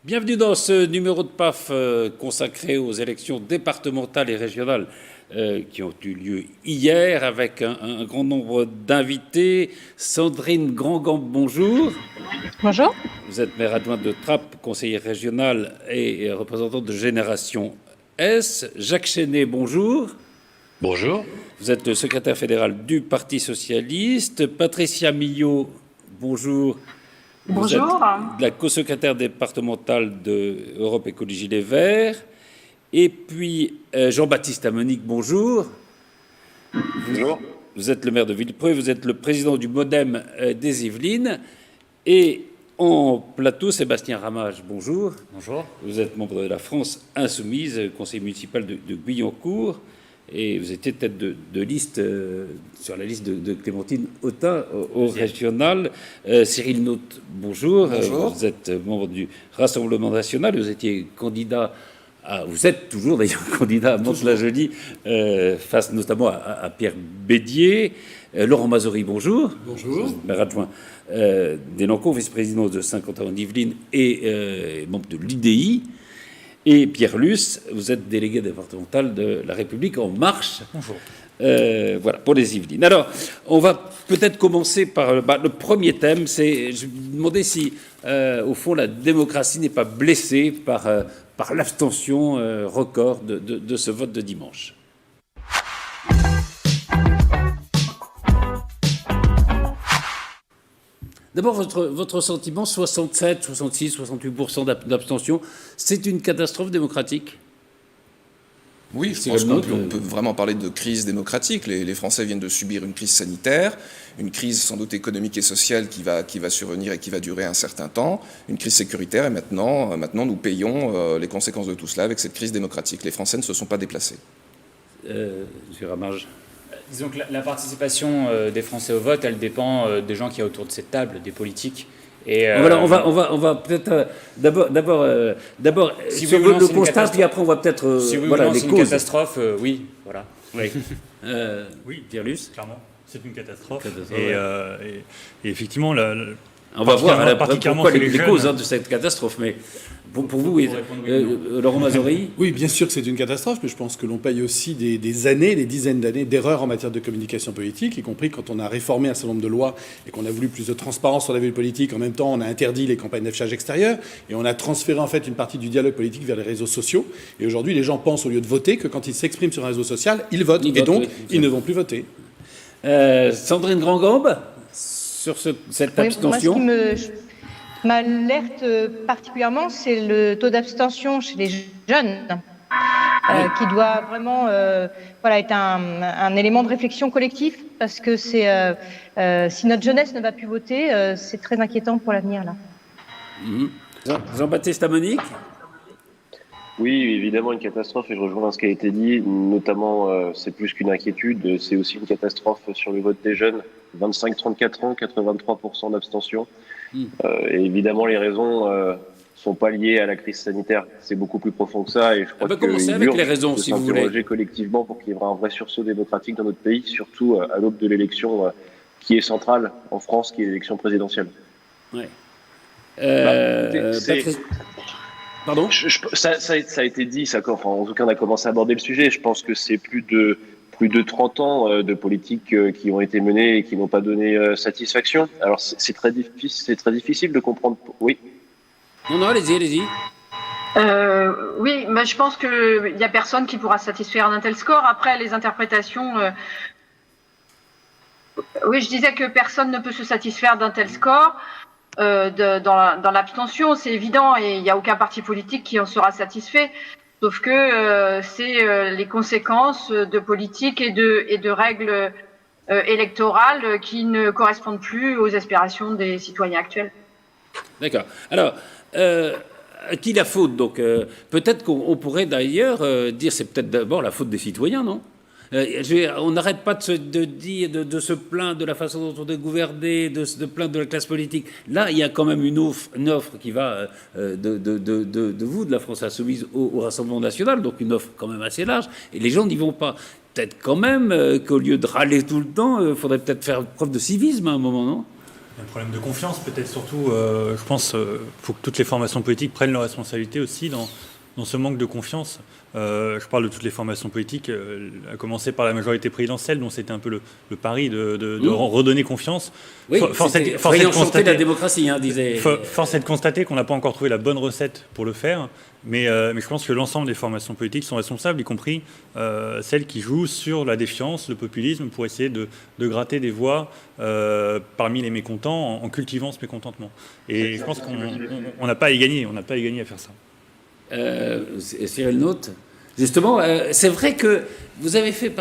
Bienvenue dans ce numéro de PAF consacré aux élections départementales et régionales qui ont eu lieu hier avec un grand nombre d'invités. Sandrine Grand-Gambe, bonjour. Bonjour. Vous êtes maire adjointe de Trappes, conseillère régionale et représentante de Génération S. Jacques Chenet, bonjour. Bonjour. Vous êtes le secrétaire fédéral du Parti socialiste. Patricia Millot, bonjour. Bonjour. Vous êtes la co-secrétaire départementale de Europe Écologie Les Verts. Et puis Jean-Baptiste Amonique, bonjour. Bonjour. Vous êtes le maire de Villepreux, vous êtes le président du MoDem des Yvelines. Et en plateau, Sébastien Ramage, bonjour. Bonjour. Vous êtes membre de la France Insoumise, conseiller municipal de Guyancourt. Et vous étiez tête de liste sur la liste de Clémentine Autain au régional. Cyril Naute, bonjour. Bonjour. Vous êtes membre du Rassemblement national. Vous étiez candidat vous êtes toujours d'ailleurs candidat à Mantes-la-Jolie, face notamment à Pierre Bédier. Laurent Mazory, bonjour. Bonjour. Maire adjoint d'Elancourt, vice-président de Saint-Quentin-en-Yvelines et membre de l'UDI. Et Pierre Luce, vous êtes délégué départemental de La République En Marche. Bonjour. Voilà, pour les Yvelines. Alors, on va peut-être commencer par le premier thème. Je me demandais si, au fond, la démocratie n'est pas blessée par l'abstention record de ce vote de dimanche. D'abord, votre sentiment, 67, 66, 68% d'abstention, c'est une catastrophe démocratique ? Oui, je pense qu'on peut vraiment parler de crise démocratique. Les Français viennent de subir une crise sanitaire, une crise sans doute économique et sociale qui va survenir et qui va durer un certain temps, une crise sécuritaire, et maintenant nous payons les conséquences de tout cela avec cette crise démocratique. Les Français ne se sont pas déplacés. Monsieur Ramage. Disons que la participation des Français au vote, elle dépend des gens qui y a autour de cette table, des politiques. Et voilà, on va peut-être d'abord si sur le constat, puis après on va peut-être si oui, voilà, ou non, les c'est causes. une catastrophe, oui, voilà. Oui. Oui, Pierre Luce. clairement, c'est une catastrophe. Et Effectivement, on va voir particulièrement pourquoi chez les les causes jeunes. de cette catastrophe, mais pour vous, oui. Laurent Mazory. Oui, bien sûr que c'est une catastrophe, mais je pense que l'on paye aussi des années, des dizaines d'années d'erreurs en matière de communication politique, y compris quand on a réformé un certain nombre de lois et qu'on a voulu plus de transparence sur la vie politique. En même temps, on a interdit les campagnes d'affichage extérieur et on a transféré en fait une partie du dialogue politique vers les réseaux sociaux. Et aujourd'hui, les gens pensent, au lieu de voter, que quand ils s'expriment sur un réseau social, ils votent. Et donc, ils ne vont plus voter. Sandrine Grand-Gambe, sur cette abstention. Moi, ce qui m'alerte particulièrement, c'est le taux d'abstention chez les jeunes, qui doit vraiment être un élément de réflexion collectif, parce que si notre jeunesse ne va plus voter, c'est très inquiétant pour l'avenir, là. Jean-Baptiste Amonique. Oui, évidemment une catastrophe, et je rejoins ce qui a été dit, notamment c'est plus qu'une inquiétude, c'est aussi une catastrophe sur le vote des jeunes, 25-34 ans, 83% d'abstention. Et évidemment les raisons sont pas liées à la crise sanitaire, c'est beaucoup plus profond que ça, et je crois commencer avec les raisons, de si vous voulez. s'interroger collectivement pour qu'il y ait un vrai sursaut démocratique dans notre pays, surtout à l'aube de l'élection qui est centrale en France, qui est l'élection présidentielle. Oui. Pardon, ça a été dit, en tout cas on a commencé à aborder le sujet. Je pense que c'est plus de 30 ans de politiques qui ont été menées et qui n'ont pas donné satisfaction. Alors c'est très difficile de comprendre. Oui. Non, allez-y. Oui, mais je pense qu'il n'y a personne qui pourra satisfaire d'un tel score. Après, les interprétations... Oui, je disais que personne ne peut se satisfaire d'un tel score. Dans l'abstention, c'est évident, et il n'y a aucun parti politique qui en sera satisfait, sauf que c'est les conséquences de politiques et de règles électorales qui ne correspondent plus aux aspirations des citoyens actuels. D'accord. Alors, à qui la faute ? Donc, peut-être qu'on pourrait d'ailleurs dire c'est peut-être d'abord la faute des citoyens, non ? On n'arrête pas de se plaindre de la façon dont on est gouverné, de se plaindre de la classe politique. Là, il y a quand même une offre qui va de vous, de la France Insoumise, au Rassemblement national, donc une offre quand même assez large, et les gens n'y vont pas. Peut-être quand même qu'au lieu de râler tout le temps, il faudrait peut-être faire preuve de civisme à un moment, non ? Un problème de confiance, peut-être surtout. Je pense qu'il faut que toutes les formations politiques prennent leurs responsabilités aussi dans ce manque de confiance. Je parle de toutes les formations politiques, à commencer par la majorité présidentielle, dont c'était un peu le pari de redonner confiance. Oui, force est de constater la démocratie, disait. Force est de constater qu'on n'a pas encore trouvé la bonne recette pour le faire, mais je pense que l'ensemble des formations politiques sont responsables, y compris celles qui jouent sur la défiance, le populisme, pour essayer de gratter des voix parmi les mécontents en cultivant ce mécontentement. Et je pense qu'on n'a pas à y gagner, à faire ça. Cyril Note. Justement, c'est vrai que vous avez fait,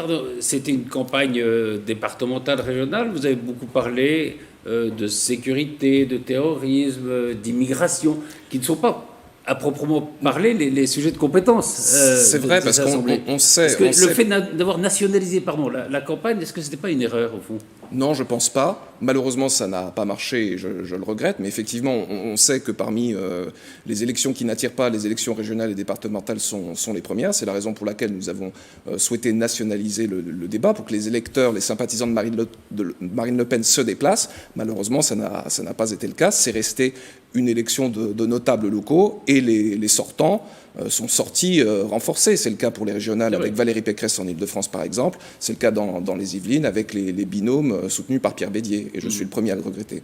c'était une campagne départementale, régionale, vous avez beaucoup parlé de sécurité, de terrorisme, d'immigration, qui ne sont pas, à proprement parler, les sujets de compétence. C'est vrai, parce qu'on sait... Parce que le fait d'avoir nationalisé la campagne, est-ce que ce n'était pas une erreur, au fond ? Non, je ne pense pas. Malheureusement, ça n'a pas marché, et je le regrette, mais effectivement, on sait que parmi les élections qui n'attirent pas, les élections régionales et départementales sont les premières. C'est la raison pour laquelle nous avons souhaité nationaliser le débat, pour que les électeurs, les sympathisants de Marine Le Pen se déplacent. Malheureusement, ça n'a pas été le cas. C'est resté une élection de notables locaux, et les sortants sont sortis renforcés. C'est le cas pour les régionales avec Valérie Pécresse en Ile-de-France, par exemple. C'est le cas dans les Yvelines avec les binômes soutenus par Pierre Bédier. Et je suis le premier à le regretter.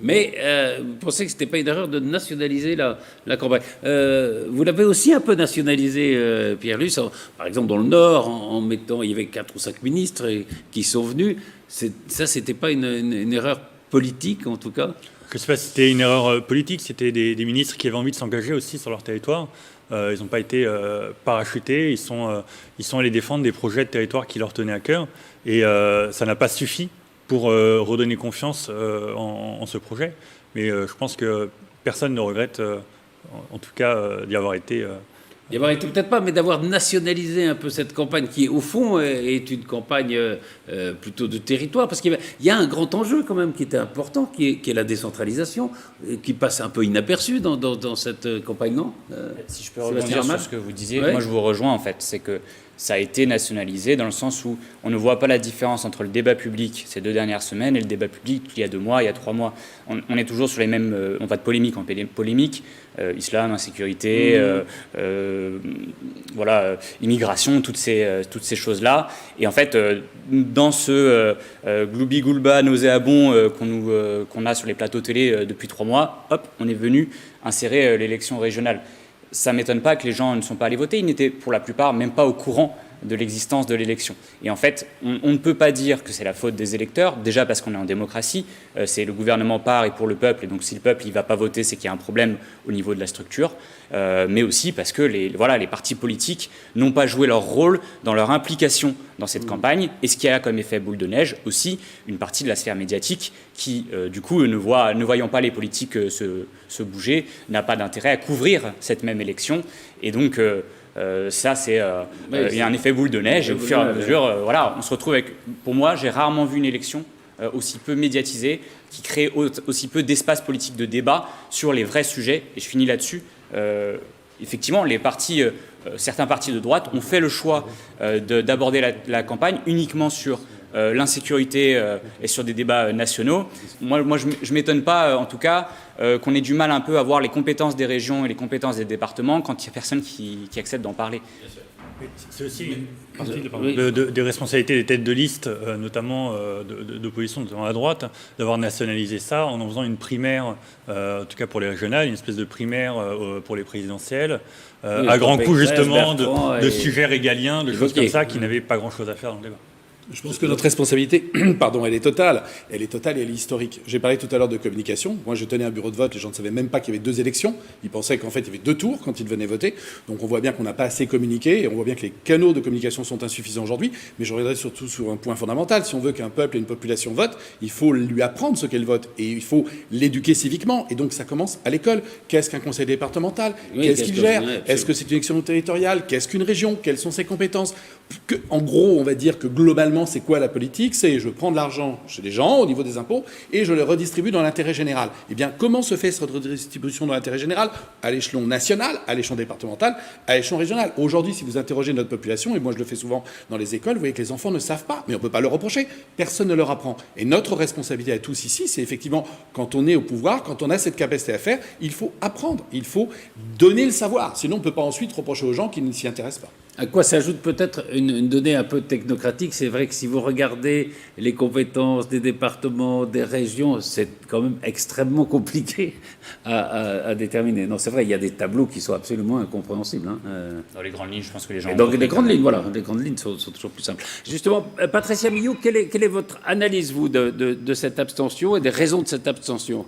Mais vous pensez que ce n'était pas une erreur de nationaliser la campagne. Vous l'avez aussi un peu nationalisé, Pierre Luce, par exemple dans le Nord, en mettant, il y avait 4 ou 5 ministres qui sont venus. Ça, ce n'était pas une erreur politique, en tout cas? Je ne sais pas si c'était une erreur politique, c'était des ministres qui avaient envie de s'engager aussi sur leur territoire. Ils n'ont pas été parachutés, ils sont allés défendre des projets de territoire qui leur tenaient à cœur. Et ça n'a pas suffi pour redonner confiance en ce projet. Mais je pense que personne ne regrette, en tout cas, d'y avoir été... D'y avoir été peut-être pas, mais d'avoir nationalisé un peu cette campagne qui, au fond, est une campagne plutôt de territoire. Parce qu'il y a un grand enjeu quand même qui était important, qui est la décentralisation, qui passe un peu inaperçu dans cette campagne, non Si je peux rebondir sur ce que vous disiez, moi je vous rejoins en fait, c'est que ça a été nationalisé dans le sens où on ne voit pas la différence entre le débat public ces 2 dernières semaines et le débat public il y a 2 mois, il y a 3 mois. On est toujours sur les mêmes... on va de polémique en polémique. Islam, insécurité, immigration, toutes ces choses-là. Et en fait, dans ce gloubi-goulba nauséabond qu'on a sur les plateaux télé depuis 3 mois, hop, on est venu insérer l'élection régionale. Ça ne m'étonne pas que les gens ne sont pas allés voter. Ils n'étaient pour la plupart même pas au courant de l'existence de l'élection. Et en fait, on ne peut pas dire que c'est la faute des électeurs, déjà parce qu'on est en démocratie, c'est le gouvernement par et pour le peuple, et donc si le peuple ne va pas voter, c'est qu'il y a un problème au niveau de la structure, mais aussi parce que les partis politiques n'ont pas joué leur rôle dans leur implication dans cette campagne, et ce qui a comme effet boule de neige aussi une partie de la sphère médiatique qui, du coup, ne voyant pas les politiques se bouger, n'a pas d'intérêt à couvrir cette même élection, et donc... ça, il y a un effet boule de neige et au fur et à mesure, on se retrouve avec... Pour moi, j'ai rarement vu une élection aussi peu médiatisée, qui crée aussi peu d'espace politique de débat sur les vrais sujets. Et je finis là-dessus. Effectivement, certains partis de droite ont fait le choix d'aborder la campagne uniquement sur l'insécurité et sur des débats nationaux. Moi, je ne m'étonne pas, en tout cas, qu'on ait du mal un peu à voir les compétences des régions et les compétences des départements quand il n'y a personne qui accepte d'en parler. C'est aussi une partie des responsabilités des têtes de liste, notamment d'opposition, notamment à droite, d'avoir nationalisé ça en faisant une primaire, en tout cas pour les régionales, une espèce de primaire pour les présidentielles, à grands coups justement de sujets régaliens, de choses comme ça qui n'avaient pas grand-chose à faire dans le débat. Je pense que notre responsabilité, elle est totale. Elle est totale et elle est historique. J'ai parlé tout à l'heure de communication. Moi, je tenais un bureau de vote. Les gens ne savaient même pas qu'il y avait 2 élections. Ils pensaient qu'en fait, il y avait 2 tours quand ils venaient voter. Donc, on voit bien qu'on n'a pas assez communiqué et on voit bien que les canaux de communication sont insuffisants aujourd'hui. Mais je reviendrai surtout sur un point fondamental. Si on veut qu'un peuple et une population votent, il faut lui apprendre ce qu'elle vote et il faut l'éduquer civiquement. Et donc, ça commence à l'école. Qu'est-ce qu'un conseil départemental? Qu'est-ce qu'il gère? Est-ce que c'est une élection territoriale? Qu'est-ce qu'une région? Quelles sont ses compétences? En gros, on va dire que globalement, finalement, c'est quoi la politique? C'est je prends de l'argent chez les gens au niveau des impôts et je le redistribue dans l'intérêt général. Eh bien, comment se fait cette redistribution dans l'intérêt général? À l'échelon national, à l'échelon départemental, à l'échelon régional. Aujourd'hui, si vous interrogez notre population, et moi je le fais souvent dans les écoles, vous voyez que les enfants ne savent pas, mais on ne peut pas leur reprocher. Personne ne leur apprend. Et notre responsabilité à tous ici, c'est effectivement, quand on est au pouvoir, quand on a cette capacité à faire, il faut apprendre, il faut donner le savoir. Sinon, on ne peut pas ensuite reprocher aux gens qui ne s'y intéressent pas. À quoi s'ajoute peut-être une donnée un peu technocratique. C'est vrai que si vous regardez les compétences des départements, des régions, c'est quand même extrêmement compliqué à déterminer. Non, c'est vrai, il y a des tableaux qui sont absolument incompréhensibles. Hein. Dans les grandes lignes, je pense que les gens... Donc les grandes lignes, voilà, les grandes lignes sont toujours plus simples. Justement, Patricia Millot, quelle est votre analyse, vous, de cette abstention et des raisons de cette abstention?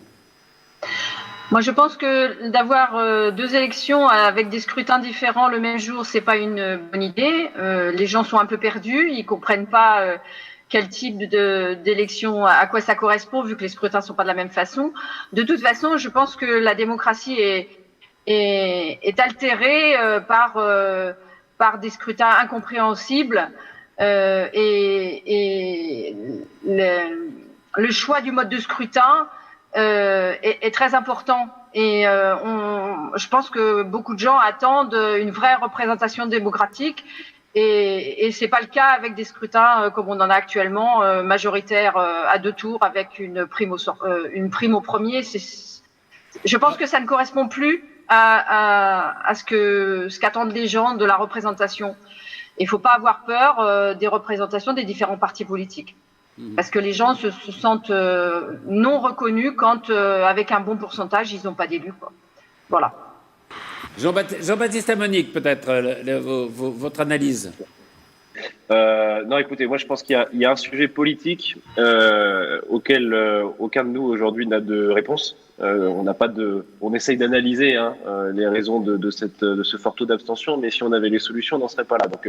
Moi, je pense que d'avoir deux élections avec des scrutins différents le même jour, c'est pas une bonne idée. Les gens sont un peu perdus, ils comprennent pas quel type d'élection, à quoi ça correspond, vu que les scrutins sont pas de la même façon. De toute façon, je pense que la démocratie est altérée par des scrutins incompréhensibles et le choix du mode de scrutin est très important et je pense que beaucoup de gens attendent une vraie représentation démocratique et c'est pas le cas avec des scrutins comme on en a actuellement majoritaires à deux tours avec une prime au premier. Je pense que ça ne correspond plus à ce qu'attendent les gens de la représentation. Il faut pas avoir peur des représentations des différents partis politiques. Parce que les gens se sentent non reconnus quand, avec un bon pourcentage, ils n'ont pas d'élus. Voilà. Jean-Baptiste Amonique, peut-être, votre analyse. Non, écoutez, moi je pense qu'il y a un sujet politique auquel aucun de nous aujourd'hui n'a de réponse. On essaye d'analyser les raisons de ce fort taux d'abstention, mais si on avait les solutions, on n'en serait pas là. Donc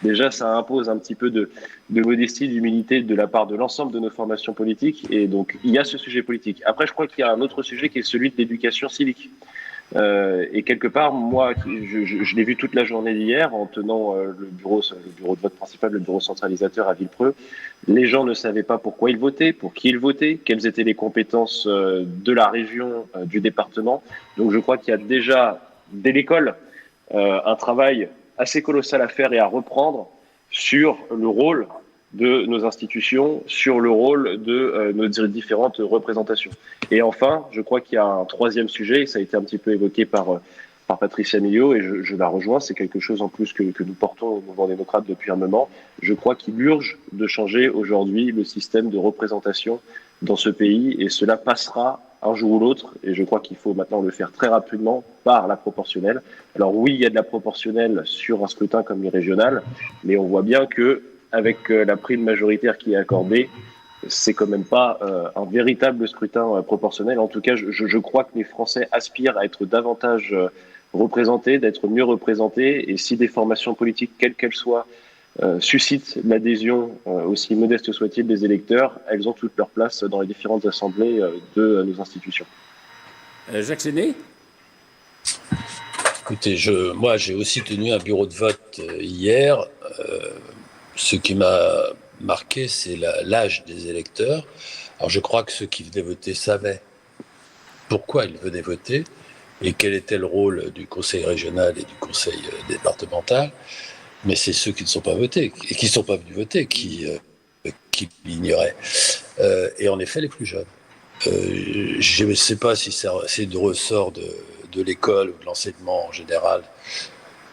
déjà, ça impose un petit peu de modestie, d'humilité de la part de l'ensemble de nos formations politiques. Et donc, il y a ce sujet politique. Après, je crois qu'il y a un autre sujet qui est celui de l'éducation civique. Et quelque part, moi, je l'ai vu toute la journée d'hier en tenant le bureau de vote principal, le bureau centralisateur à Villepreux. Les gens ne savaient pas pourquoi ils votaient, pour qui ils votaient, quelles étaient les compétences de la région, du département. Donc je crois qu'il y a déjà, dès l'école, un travail assez colossal à faire et à reprendre sur le rôle de nos institutions, sur le rôle de nos différentes représentations. Et enfin, je crois qu'il y a un troisième sujet, et ça a été un petit peu évoqué par Patricia Millot, et je la rejoins, c'est quelque chose en plus que nous portons au mouvement démocrate depuis un moment. Je crois qu'il urge de changer aujourd'hui le système de représentation dans ce pays, et cela passera un jour ou l'autre, et je crois qu'il faut maintenant le faire très rapidement par la proportionnelle. Alors oui, il y a de la proportionnelle sur un scrutin comme les régionales, mais on voit bien que avec la prime majoritaire qui est accordée, c'est quand même pas un véritable scrutin proportionnel. En tout cas, je crois que les Français aspirent à être davantage représentés, d'être mieux représentés. Et si des formations politiques, quelles qu'elles soient, suscitent l'adhésion, aussi modeste soit-il, des électeurs, elles ont toute leur place dans les différentes assemblées de nos institutions. Jacques Séné ? Écoutez, moi j'ai aussi tenu un bureau de vote hier. Ce qui m'a marqué, c'est l'âge des électeurs. Alors je crois que ceux qui venaient voter savaient pourquoi ils venaient voter et quel était le rôle du conseil régional et du conseil départemental. Mais c'est ceux qui ne sont pas votés et qui ne sont pas venus voter qui l'ignoraient. Et en effet, les plus jeunes. Je ne sais pas si c'est de ressort de l'école ou de l'enseignement en général.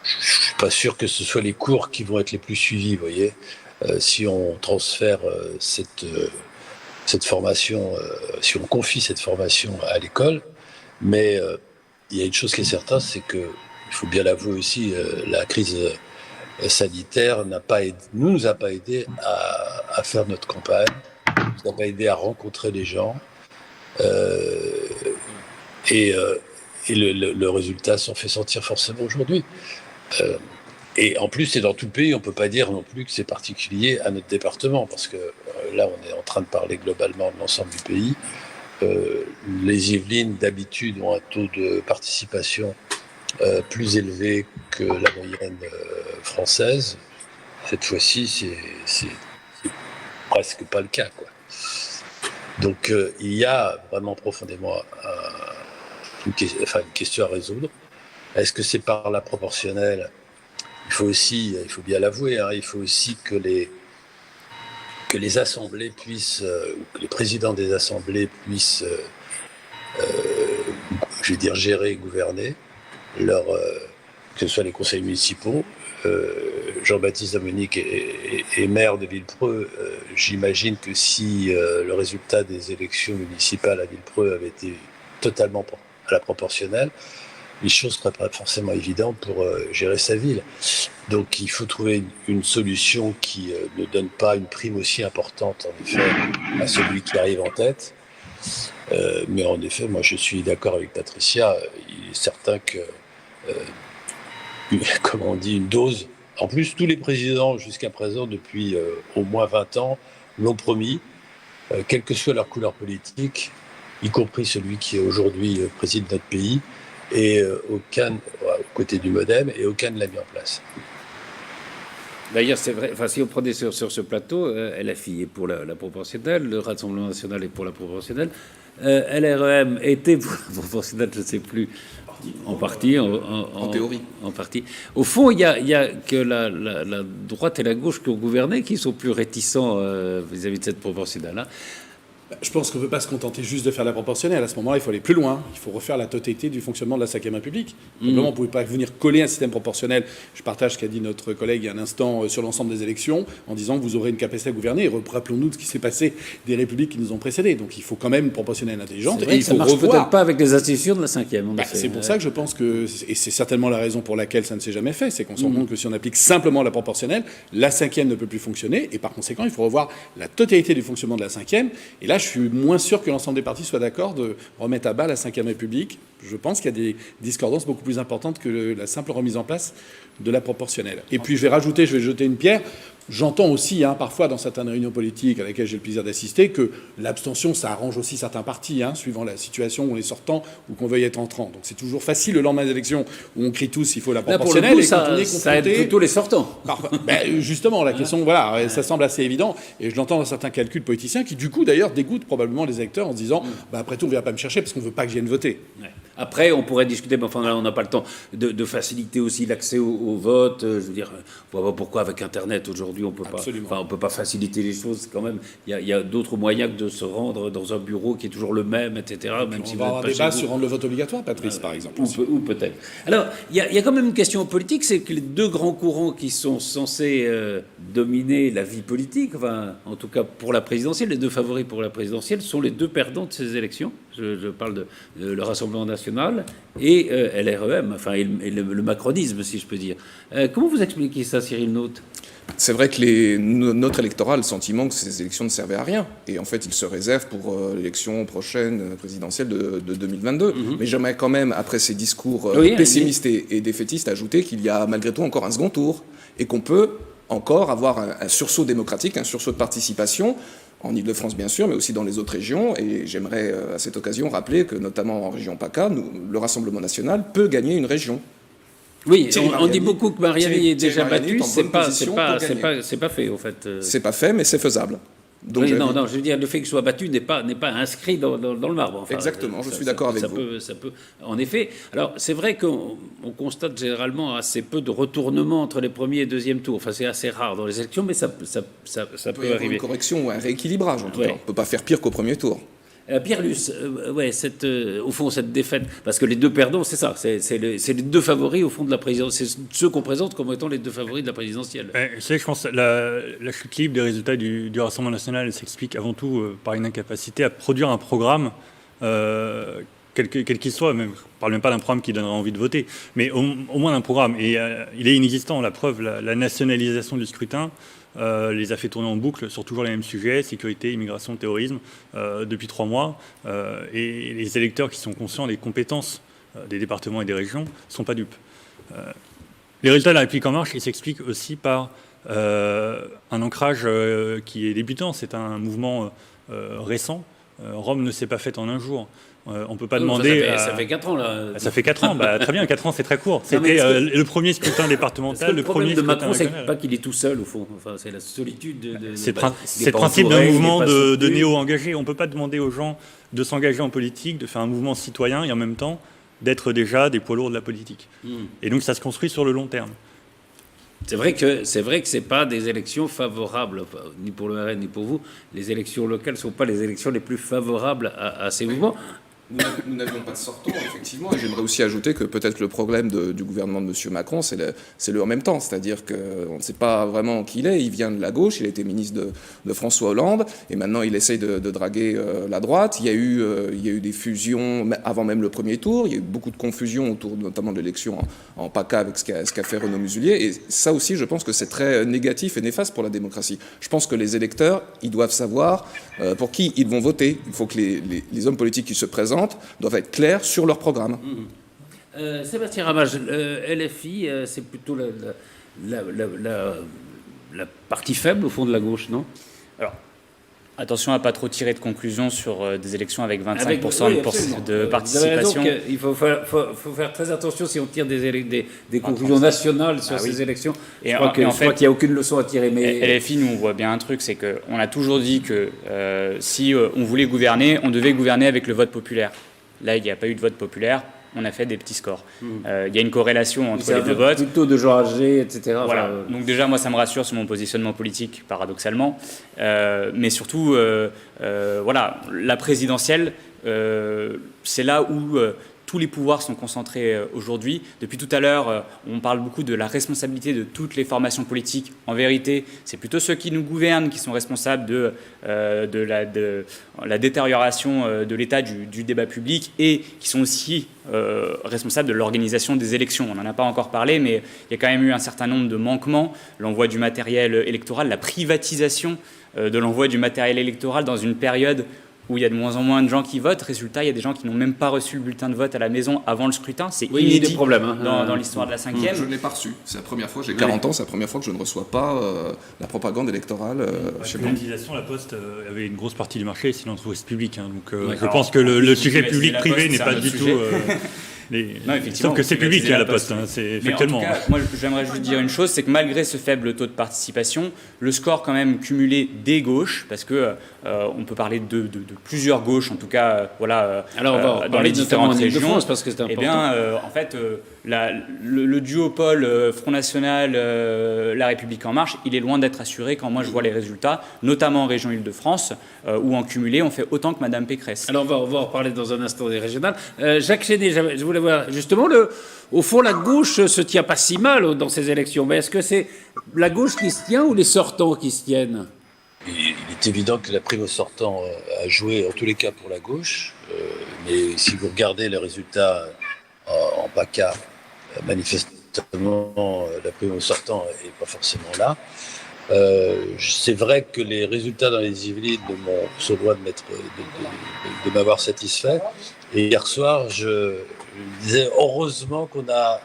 Je ne suis pas sûr que ce soit les cours qui vont être les plus suivis, vous voyez. Si on transfère cette formation, si on confie cette formation à l'école, mais il y a une chose qui est certaine, c'est que, il faut bien l'avouer aussi, la crise sanitaire nous a pas aidé à faire notre campagne, nous a pas aidé à rencontrer les gens, et le résultat s'en fait sentir forcément aujourd'hui. Et en plus, c'est dans tout le pays, on ne peut pas dire non plus que c'est particulier à notre département, parce que là, on est en train de parler globalement de l'ensemble du pays. Les Yvelines, d'habitude, ont un taux de participation plus élevé que la moyenne française. Cette fois-ci, c'est presque pas le cas, quoi. Donc il y a vraiment profondément une question à résoudre. Est-ce que c'est par la proportionnelle ? Il faut bien l'avouer, hein, il faut aussi que les assemblées puissent, ou que les présidents des assemblées puissent, gérer, gouverner, que ce soit les conseils municipaux. Jean-Baptiste Dominique est maire de Villepreux. J'imagine que si le résultat des élections municipales à Villepreux avait été totalement à la proportionnelle, les choses ne seraient pas forcément évidentes pour gérer sa ville. Donc il faut trouver une solution qui ne donne pas une prime aussi importante, en effet, à celui qui arrive en tête. Mais en effet, moi je suis d'accord avec Patricia. Il est certain que, comme on dit, une dose. En plus, tous les présidents jusqu'à présent, depuis au moins 20 ans, l'ont promis, quelle que soit leur couleur politique, y compris celui qui aujourd'hui préside notre pays, et aucun, aux côtés du MoDem, et aucun ne l'a mis en place. D'ailleurs, c'est vrai, enfin, si on prenait sur ce plateau, LFI est pour la proportionnelle, le Rassemblement national est pour la proportionnelle, LREM était pour la proportionnelle, je ne sais plus, en partie, en théorie. En partie. Au fond, il y a que la droite et la gauche qui ont gouverné qui sont plus réticents vis-à-vis de cette proportionnelle. Je pense qu'on ne peut pas se contenter juste de faire la proportionnelle. À ce moment-là, il faut aller plus loin. Il faut refaire la totalité du fonctionnement de la Ve République. Simplement, on ne pouvait pas venir coller un système proportionnel. Je partage ce qu'a dit notre collègue il y a un instant sur l'ensemble des élections, en disant que vous aurez une capacité à gouverner. Et rappelons-nous de ce qui s'est passé des républiques qui nous ont précédés. Donc il faut quand même une proportionnelle intelligente. Et il faut peut-être pas avec les institutions de la Ve. C'est pour ça que je pense que, et c'est certainement la raison pour laquelle ça ne s'est jamais fait, c'est qu'on se rend compte que si on applique simplement la proportionnelle, la Ve ne peut plus fonctionner. Et par conséquent, il faut revoir la totalité du fonctionnement de la Ve. Et là, je suis moins sûr que l'ensemble des partis soient d'accord de remettre à bas la Ve République. Je pense qu'il y a des discordances beaucoup plus importantes que la simple remise en place de la proportionnelle. Et puis je vais jeter une pierre. J'entends aussi, parfois dans certaines réunions politiques à laquelle j'ai le plaisir d'assister, que l'abstention, ça arrange aussi certains partis, suivant la situation où on est sortant ou qu'on veuille être entrant. Donc c'est toujours facile le lendemain des élections où on crie tous il faut la proportionnelle. Là, pour le coup, ça aide plutôt les sortants. Justement, la question, voilà, ça semble assez évident. Et je l'entends dans certains calculs politiciens qui, du coup, d'ailleurs, dégoûtent probablement les électeurs en se disant après tout, on ne vient pas me chercher parce qu'on ne veut pas que je vienne voter. Ouais. Après, on pourrait discuter, mais enfin là, on n'a pas le temps, de faciliter aussi l'accès au vote. Je veux dire, on ne voit pas pourquoi avec Internet aujourd'hui, on peut pas faciliter les choses quand même. Il y a d'autres moyens que de se rendre dans un bureau qui est toujours le même, etc. Même on va avoir un débat sur rendre le vote obligatoire, Patrice, par exemple. Ou peut-être. Alors, il y a quand même une question politique, c'est que les deux grands courants qui sont censés dominer la vie politique, enfin, en tout cas pour la présidentielle, les deux favoris pour la présidentielle, sont les deux perdants de ces élections. Je parle de le Rassemblement national et LREM, enfin, et le macronisme, si je peux dire. Comment vous expliquez ça, Cyril Naute ? C'est vrai que notre électorat a le sentiment que ces élections ne servaient à rien. Et en fait, il se réserve pour l'élection prochaine présidentielle de 2022. Mais j'aimerais quand même, après ces discours pessimistes et défaitistes, ajouter qu'il y a malgré tout encore un second tour. Et qu'on peut encore avoir un sursaut démocratique, un sursaut de participation, en Ile-de-France bien sûr, mais aussi dans les autres régions. Et j'aimerais à cette occasion rappeler que, notamment en région PACA, le Rassemblement national peut gagner une région. Oui, on dit beaucoup que Mariani est déjà battu, c'est pas fait, en fait. C'est pas fait, mais c'est faisable. Donc oui, non, je veux dire, le fait qu'il soit battu n'est pas inscrit dans le marbre. Enfin, exactement, je suis d'accord avec vous. Ça peut, en effet. Alors, c'est vrai qu'on constate généralement assez peu de retournement entre les premiers et deuxième tours. Enfin, c'est assez rare dans les élections, mais ça peut y arriver. Une correction ou un rééquilibrage, en tout cas. On ne peut pas faire pire qu'au premier tour. Pierre Luce, au fond, cette défaite, parce que les deux perdants, c'est ça, c'est les deux favoris, au fond, de la présidentielle. C'est ceux qu'on présente comme étant les deux favoris de la présidentielle. Je pense que la chute libre des résultats du Rassemblement national s'explique avant tout par une incapacité à produire un programme, quel qu'il soit. Même, je ne parle même pas d'un programme qui donnerait envie de voter, mais au moins d'un programme. Et il est inexistant. La preuve, la nationalisation du scrutin les a fait tourner en boucle sur toujours les mêmes sujets, sécurité, immigration, terrorisme, depuis 3 mois. Et les électeurs qui sont conscients des compétences des départements et des régions ne sont pas dupes. Les résultats de la République en marche, ils s'expliquent aussi par un ancrage qui est débutant. C'est un mouvement récent. Rome ne s'est pas faite en un jour. On ne peut pas demander... Ça fait 4 ans, là. Ça fait 4 ans, très bien, 4 ans c'est très court. C'était le premier scrutin départemental, le problème de Macron, c'est régional. pas qu'il est tout seul, au fond. Enfin, c'est la solitude. C'est le principe d'un mouvement de néo-engagés. On ne peut pas demander aux gens de s'engager en politique, de faire un mouvement citoyen et en même temps d'être déjà des poids lourds de la politique. Et donc ça se construit sur le long terme. C'est vrai que c'est pas des élections favorables, ni pour le RN ni pour vous. Les élections locales ne sont pas les élections les plus favorables à ces mouvements. Nous n'avions pas de sortant, effectivement, et j'aimerais aussi ajouter que peut-être le problème du gouvernement de M. Macron, c'est le en même temps, c'est-à-dire qu'on ne sait pas vraiment qui il est, il vient de la gauche, il a été ministre de François Hollande, et maintenant il essaye de draguer la droite. Il y a eu des fusions avant même le premier tour, il y a eu beaucoup de confusion autour notamment de l'élection en PACA avec ce qu'a fait Renaud Muselier, et ça aussi je pense que c'est très négatif et néfaste pour la démocratie. Je pense que les électeurs, ils doivent savoir pour qui ils vont voter. Il faut que les hommes politiques qui se présentent doivent être clairs sur leur programme. Sébastien Ramage, LFI, c'est plutôt la partie faible au fond de la gauche, non? Alors, attention à ne pas trop tirer de conclusions sur des élections avec 25% de participation. Donc, il faut faire très attention si on tire des conclusions nationales sur ces élections. Je crois qu'il n'y a aucune leçon à tirer. Mais LFI, nous, on voit bien un truc, c'est qu'on a toujours dit que si on voulait gouverner, on devait gouverner avec le vote populaire. Là, il n'y a pas eu de vote populaire. On a fait des petits scores. Il y a une corrélation entre les deux votes. Plutôt de gens âgés, etc. Voilà. Donc déjà, moi, ça me rassure sur mon positionnement politique, paradoxalement. Mais surtout, voilà, la présidentielle, c'est là où tous les pouvoirs sont concentrés aujourd'hui. Depuis tout à l'heure, on parle beaucoup de la responsabilité de toutes les formations politiques. En vérité, c'est plutôt ceux qui nous gouvernent qui sont responsables de la détérioration de l'état du débat public et qui sont aussi responsables de l'organisation des élections. On n'en a pas encore parlé, mais il y a quand même eu un certain nombre de manquements. L'envoi du matériel électoral, la privatisation de l'envoi du matériel électoral dans une période où il y a de moins en moins de gens qui votent. Résultat, il y a des gens qui n'ont même pas reçu le bulletin de vote à la maison avant le scrutin. C'est inédit dans l'histoire de la 5e. Je ne l'ai pas reçu. C'est la première fois, j'ai 40 ans, c'est la première fois que je ne reçois pas la propagande électorale chez moi. L'utilisation, la Poste avait une grosse partie du marché, c'est l'entreprise publique. Donc je pense que le sujet public-privé n'est pas du tout... Non, effectivement, sauf que c'est public à la Poste, c'est effectivement. En tout cas, moi, j'aimerais juste dire une chose, c'est que malgré ce faible taux de participation, le score quand même cumulé des gauches, parce que on peut parler de plusieurs gauches, en tout cas, voilà, dans les différentes régions. Parce que c'est important. Eh bien, en fait, le duopole Front National, La République En Marche, il est loin d'être assuré quand moi je vois les résultats, notamment en région Île-de-France, où en cumulé, on fait autant que Madame Pécresse. Alors, on va en reparler dans un instant des régionales. Jacques Chénet, je voulais voir, justement, au fond, la gauche se tient pas si mal dans ces élections, mais est-ce que c'est la gauche qui se tient ou les sortants qui se tiennent? Il est évident que la prime au sortant a joué, en tous les cas, pour la gauche, mais si vous regardez les résultats en PACA, manifestement, la prime au sortant n'est pas forcément là. C'est vrai que les résultats dans les Yvelines sont loin de m'avoir satisfait. Et hier soir, je disais heureusement qu'on a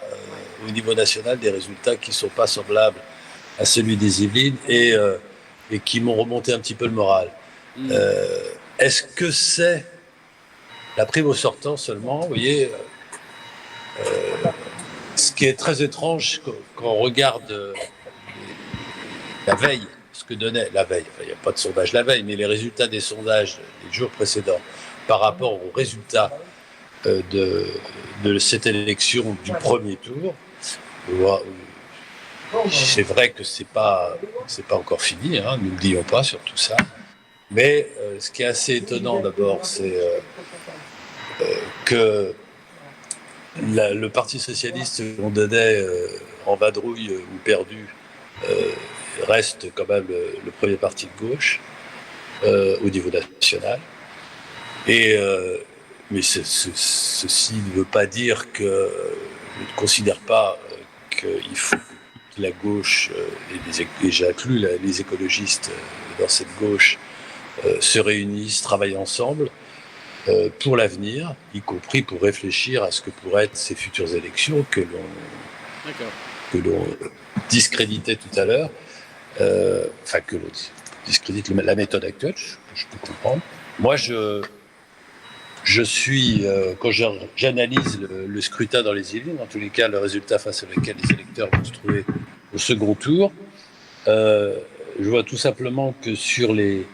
au niveau national des résultats qui ne sont pas semblables à celui des Yvelines et qui m'ont remonté un petit peu le moral. Est-ce que c'est la prime au sortant seulement? Vous voyez, ce qui est très étrange quand on regarde la veille, ce que donnait la veille, il n'y a pas de sondage la veille, mais les résultats des sondages des jours précédents par rapport aux résultats de cette élection du premier tour, c'est vrai que c'est pas encore fini, hein, nous ne l'oublions pas sur tout ça. Mais ce qui est assez étonnant d'abord, c'est que le Parti socialiste qu'on donnait en vadrouille ou perdu reste quand même le premier parti de gauche au niveau national. Mais ceci ne veut pas dire que je ne considère pas qu'il faut que la gauche, et j'inclus les écologistes dans cette gauche, se réunissent, travaillent ensemble pour l'avenir, y compris pour réfléchir à ce que pourraient être ces futures élections que l'on discréditait tout à l'heure, que l'on discrédite la méthode actuelle, je peux comprendre. Moi, je suis, quand j'analyse le scrutin dans les Yvelines, en tous les cas, le résultat face auquel les électeurs vont se trouver au second tour, je vois tout simplement que sur les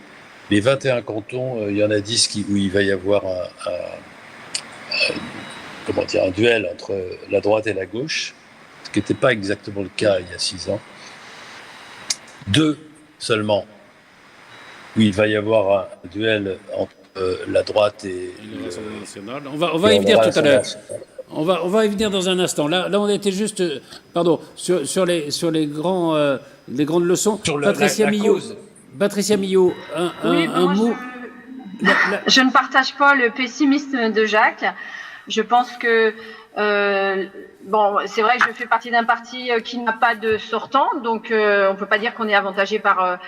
21 cantons, il y en a 10 où il va y avoir un duel entre la droite et la gauche, ce qui n'était pas exactement le cas il y a 6 ans. 2 seulement, où il va y avoir un duel entre la droite et l'Assemblée nationale. On va y venir tout à l'heure. On va y venir dans un instant. Là, on était juste, sur les grandes leçons. Patricia Millot, un mot. Je ne partage pas le pessimisme de Jacques. Je pense que c'est vrai que je fais partie d'un parti qui n'a pas de sortant, donc on peut pas dire qu'on est avantagé par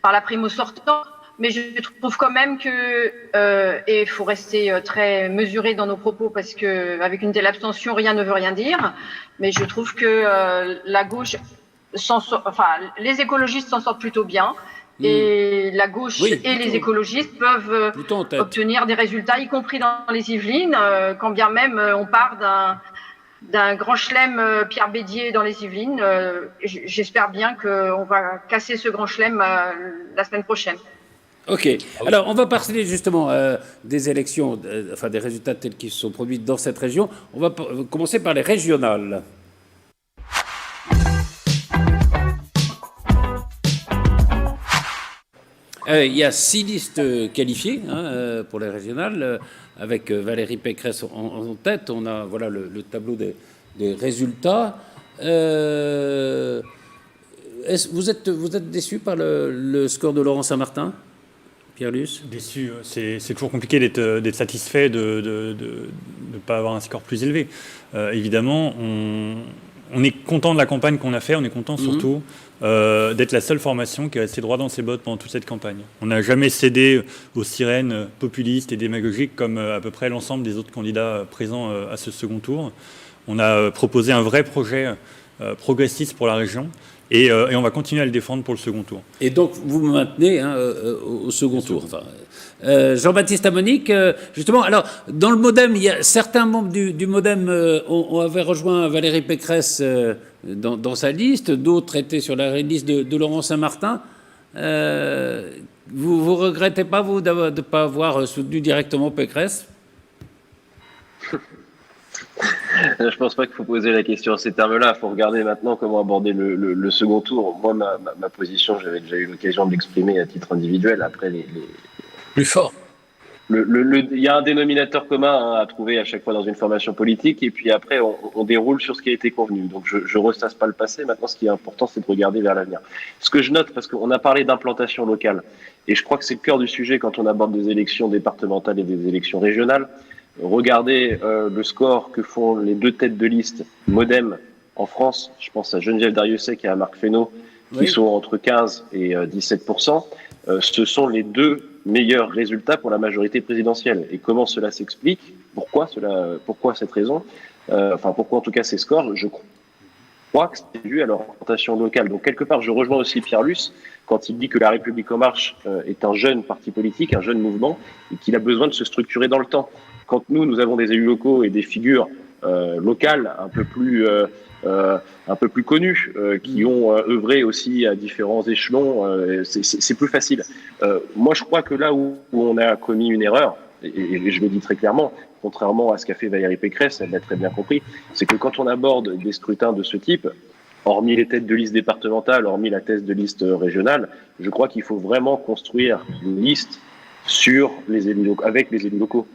la prime au sortant. Mais je trouve quand même que, et il faut rester très mesuré dans nos propos parce que avec une telle abstention, rien ne veut rien dire. Mais je trouve que la gauche, les écologistes s'en sortent plutôt bien. Et la gauche et les écologistes peuvent obtenir des résultats, y compris dans les Yvelines, quand bien même on part d'un grand chelem Pierre Bédier dans les Yvelines. J'espère bien qu'on va casser ce grand chelem la semaine prochaine. Ok. Alors, on va parler justement des élections, des résultats tels qu'ils se sont produits dans cette région. On va commencer par les régionales. Il y a 6 listes qualifiées pour les régionales, avec Valérie Pécresse en tête. On a le tableau des résultats. Vous êtes déçu par le score de Laurent Saint-Martin ? Pierre-Luce ? Déçu, c'est toujours compliqué d'être satisfait de ne pas avoir un score plus élevé. Évidemment, on est content de la campagne qu'on a faite, on est content surtout d'être la seule formation qui est restée droit dans ses bottes pendant toute cette campagne. On n'a jamais cédé aux sirènes populistes et démagogiques comme à peu près l'ensemble des autres candidats présents à ce second tour. On a proposé un vrai projet progressiste pour la région. Et on va continuer à le défendre pour le second tour. Et donc, vous me maintenez au second tour. Jean-Baptiste Amonique, justement, alors, dans le MoDem, il y a certains membres du MoDem avaient rejoint Valérie Pécresse dans sa liste, d'autres étaient sur la liste de Laurent Saint-Martin. Vous regrettez pas, vous, de ne pas avoir soutenu directement Pécresse ? Je pense pas qu'il faut poser la question à ces termes-là. Il faut regarder maintenant comment aborder le second tour. Moi, ma position, j'avais déjà eu l'occasion de l'exprimer à titre individuel. Après, plus fort. Il y a un dénominateur commun à trouver à chaque fois dans une formation politique, et puis après, on déroule sur ce qui a été convenu. Donc, je ressasse pas le passé. Maintenant, ce qui est important, c'est de regarder vers l'avenir. Ce que je note, parce qu'on a parlé d'implantation locale, et je crois que c'est le cœur du sujet quand on aborde des élections départementales et des élections régionales. Regardez le score que font les 2 têtes de liste MoDem en France. Je pense à Geneviève Darrieussecq et à Marc Fesneau, qui sont entre 15 et 17%. Ce sont les 2 meilleurs résultats pour la majorité présidentielle. Et comment cela s'explique ? Pourquoi cette raison ? Pourquoi en tout cas ces scores ? Je crois que c'est dû à leur orientation locale. Donc quelque part, je rejoins aussi Pierre-Luce quand il dit que La République En Marche est un jeune parti politique, un jeune mouvement, et qu'il a besoin de se structurer dans le temps. Quand nous avons des élus locaux et des figures locales un peu plus connues, qui ont œuvré aussi à différents échelons, c'est plus facile. Moi, je crois que là où on a commis une erreur, et je le dis très clairement, contrairement à ce qu'a fait Valérie Pécresse, elle l'a très bien compris, c'est que quand on aborde des scrutins de ce type, hormis les têtes de liste départementales, hormis la tête de liste régionale, je crois qu'il faut vraiment construire une liste sur les élus locaux, avec les élus locaux.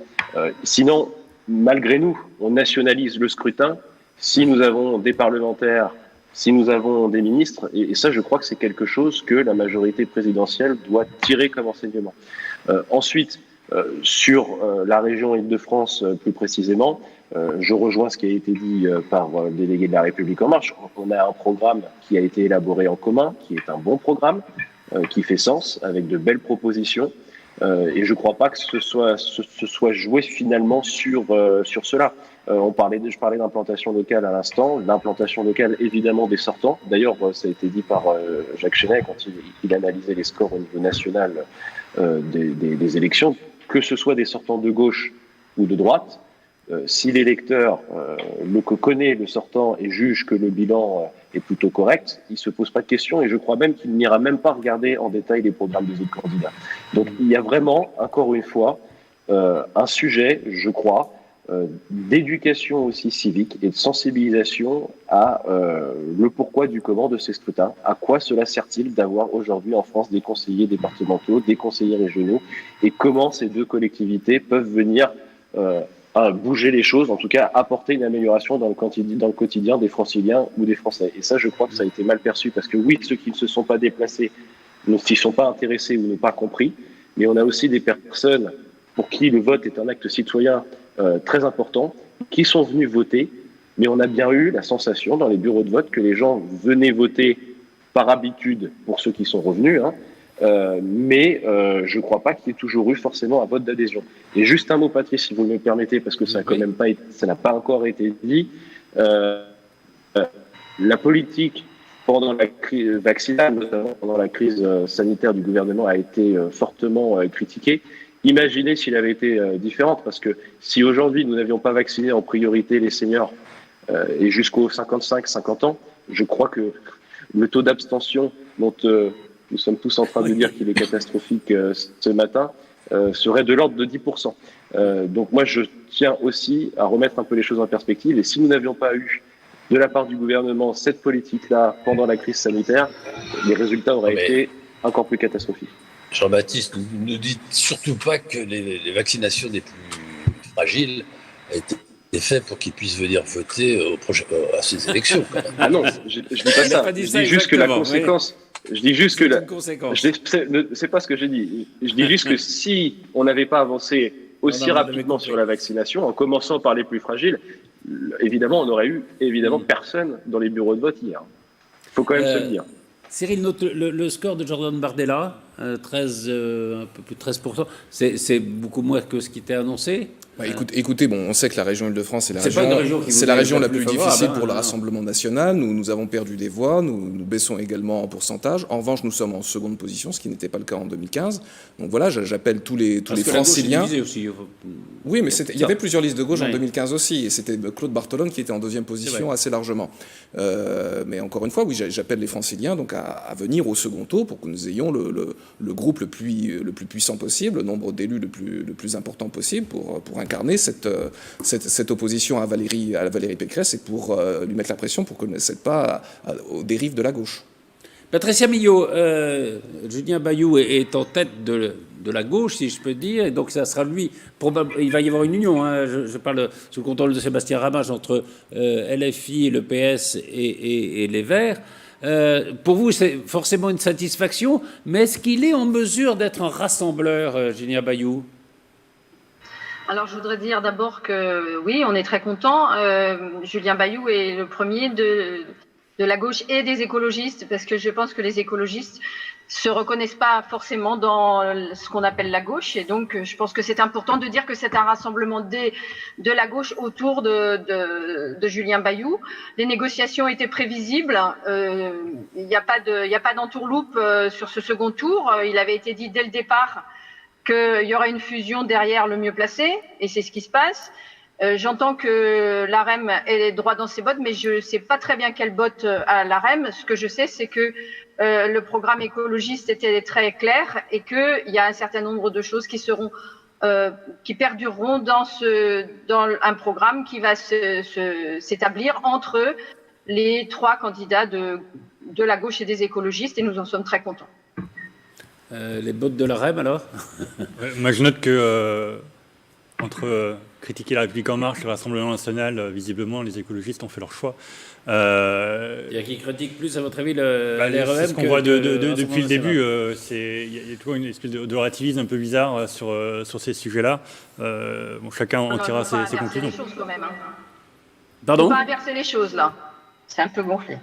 Sinon, malgré nous, on nationalise le scrutin si nous avons des parlementaires, si nous avons des ministres, et ça, je crois que c'est quelque chose que la majorité présidentielle doit tirer comme enseignement. Ensuite, sur la région Île-de-France plus précisément, je rejoins ce qui a été dit par le délégué de La République En Marche. On a un programme qui a été élaboré en commun, qui est un bon programme, qui fait sens, avec de belles propositions. Et je ne crois pas que ce soit joué finalement sur cela. Je parlais d'implantation locale à l'instant, l'implantation locale évidemment des sortants. D'ailleurs, ça a été dit par Jacques Chenet quand il analysait les scores au niveau national des élections. que ce soit des sortants de gauche ou de droite. Si l'électeur connaît le sortant et juge que le bilan est plutôt correct, il ne se pose pas de questions et je crois même qu'il n'ira même pas regarder en détail les programmes des autres candidats. Donc il y a vraiment, encore une fois, un sujet, je crois, d'éducation aussi civique et de sensibilisation à le pourquoi du comment de ces scrutins. À quoi cela sert-il d'avoir aujourd'hui en France des conseillers départementaux, des conseillers régionaux et comment ces deux collectivités peuvent venir à bouger les choses, en tout cas apporter une amélioration dans le quotidien des Franciliens ou des Français. Et ça, je crois que ça a été mal perçu parce que oui, ceux qui ne se sont pas déplacés ne s'y sont pas intéressés ou n'ont pas compris, mais on a aussi des personnes pour qui le vote est un acte citoyen très important, qui sont venus voter, mais on a bien eu la sensation dans les bureaux de vote que les gens venaient voter par habitude pour ceux qui sont revenus, mais je ne crois pas qu'il y ait toujours eu forcément un vote d'adhésion. Et juste un mot, Patrice, si vous me permettez, parce que ça n'a pas encore été dit. La politique pendant la crise vaccinale, notamment pendant la crise sanitaire du gouvernement, a été fortement critiquée. Imaginez s'il avait été différente, parce que si aujourd'hui nous n'avions pas vacciné en priorité les seniors et jusqu'aux 55-50 ans, je crois que le taux d'abstention dont nous sommes tous en train de dire qu'il est catastrophique ce matin, serait de l'ordre de 10%. Donc moi, je tiens aussi à remettre un peu les choses en perspective. Et si nous n'avions pas eu, de la part du gouvernement, cette politique-là pendant la crise sanitaire, les résultats auraient été encore plus catastrophiques. Jean-Baptiste, ne dites surtout pas que les vaccinations des plus fragiles étaient faites pour qu'ils puissent venir voter à ces élections. Quand même. Ah non, je ne dis pas ça. Je dis juste que la conséquence... Je dis juste que c'est pas ce que j'ai dit. Je dis juste que si on n'avait pas avancé aussi rapidement sur la vaccination, en commençant par les plus fragiles, évidemment, on n'aurait eu personne dans les bureaux de vote hier. Il faut quand même se le dire. Cyril, note le score de Jordan Bardella, 13, un peu plus de 13%, c'est beaucoup moins que ce qui était annoncé. Écoutez, on sait que la région Île-de-France c'est la région la plus difficile pour le Rassemblement national. Nous avons perdu des voix, nous baissons également en pourcentage. En revanche, nous sommes en seconde position, ce qui n'était pas le cas en 2015. Donc voilà, j'appelle tous les Franciliens. Aussi. Oui, mais il y avait plusieurs listes de gauche en 2015 aussi, et c'était Claude Bartolone qui était en deuxième position assez largement. Mais encore une fois, oui, j'appelle les Franciliens donc à venir au second tour pour que nous ayons le groupe le plus puissant possible, le nombre d'élus le plus important possible pour incarner cette opposition à Valérie Pécresse et pour lui mettre la pression pour qu'elle ne cède pas aux dérives de la gauche. Patricia Millot, Julien Bayou est en tête de la gauche, si je peux dire, et donc ça sera lui, il va y avoir une union, je parle sous le contrôle de Sébastien Ramage, entre LFI, le PS et les Verts. Pour vous, c'est forcément une satisfaction, mais est-ce qu'il est en mesure d'être un rassembleur, Julien Bayou ? Alors, je voudrais dire d'abord que oui, on est très content. Julien Bayou est le premier de la gauche et des écologistes, parce que je pense que les écologistes se reconnaissent pas forcément dans ce qu'on appelle la gauche, et donc je pense que c'est important de dire que c'est un rassemblement de la gauche autour de Julien Bayou. Les négociations étaient prévisibles. Il n'y a pas d'entourloupe sur ce second tour. Il avait été dit dès le départ qu'il y aurait une fusion derrière le mieux placé, et c'est ce qui se passe. J'entends que l'AREM est droit dans ses bottes, mais je ne sais pas très bien quelle botte a l'AREM. Ce que je sais, c'est que le programme écologiste était très clair et qu'il y a un certain nombre de choses qui perdureront dans un programme qui va s'établir entre les trois candidats de la gauche et des écologistes, et nous en sommes très contents. Les bottes de l'AREM, alors Moi, je note que entre critiquer la République En Marche et le Rassemblement National, visiblement, les écologistes ont fait leur choix. Il y a qui critique plus, à votre avis, l'AREM c'est ce qu'on voit depuis le début. Il y a toujours une espèce de relativisme un peu bizarre sur ces sujets-là. Chacun en tirera ses conclusions. Pardon ? On va inverser les choses, là. C'est un peu gonflé.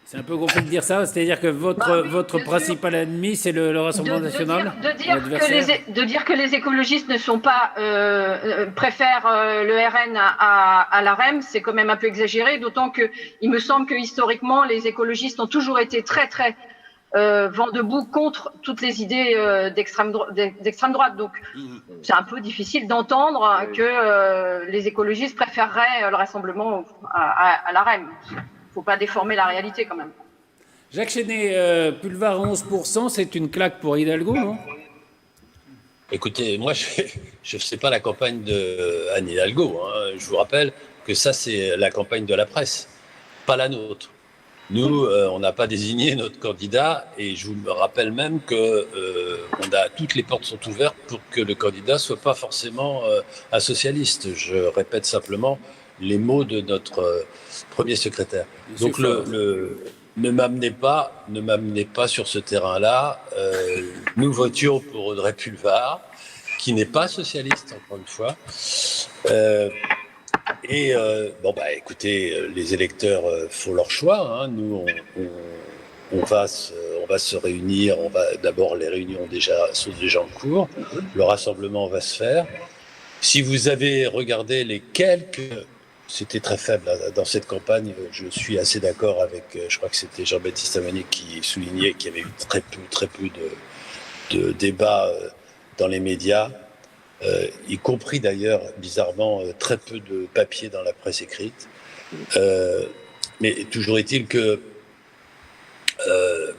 C'est un peu gonflé de dire ça, c'est-à-dire que votre principal ennemi, c'est le Rassemblement national. De dire que les écologistes ne sont pas préfèrent le RN à l'AREM, c'est quand même un peu exagéré, d'autant que il me semble que historiquement les écologistes ont toujours été très très vent debout contre toutes les idées d'extrême droite. Donc, c'est un peu difficile d'entendre que les écologistes préféreraient le rassemblement à la REM. Il ne faut pas déformer la réalité quand même. Jacques Chenet, Pulvar 11%, c'est une claque pour Hidalgo, non? Écoutez, moi, je ne sais pas la campagne de Anne Hidalgo. Hein. Je vous rappelle que ça, c'est la campagne de la presse, pas la nôtre. Nous, on n'a pas désigné notre candidat et je vous rappelle même que toutes les portes sont ouvertes pour que le candidat soit pas forcément un socialiste. Je répète simplement les mots de notre premier secrétaire. Donc ne m'amenez pas sur ce terrain-là. Nous votions pour Audrey Pulvar, qui n'est pas socialiste, encore une fois. Écoutez, les électeurs font leur choix. Hein. Nous, on va se réunir. D'abord, les réunions sont déjà en cours. Le rassemblement va se faire. Si vous avez regardé les c'était très faible dans cette campagne. Je suis assez d'accord avec, je crois que c'était Jean-Baptiste Amanier qui soulignait qu'il y avait eu très peu de débats dans les médias, y compris d'ailleurs, bizarrement, très peu de papiers dans la presse écrite. Mais toujours est-il que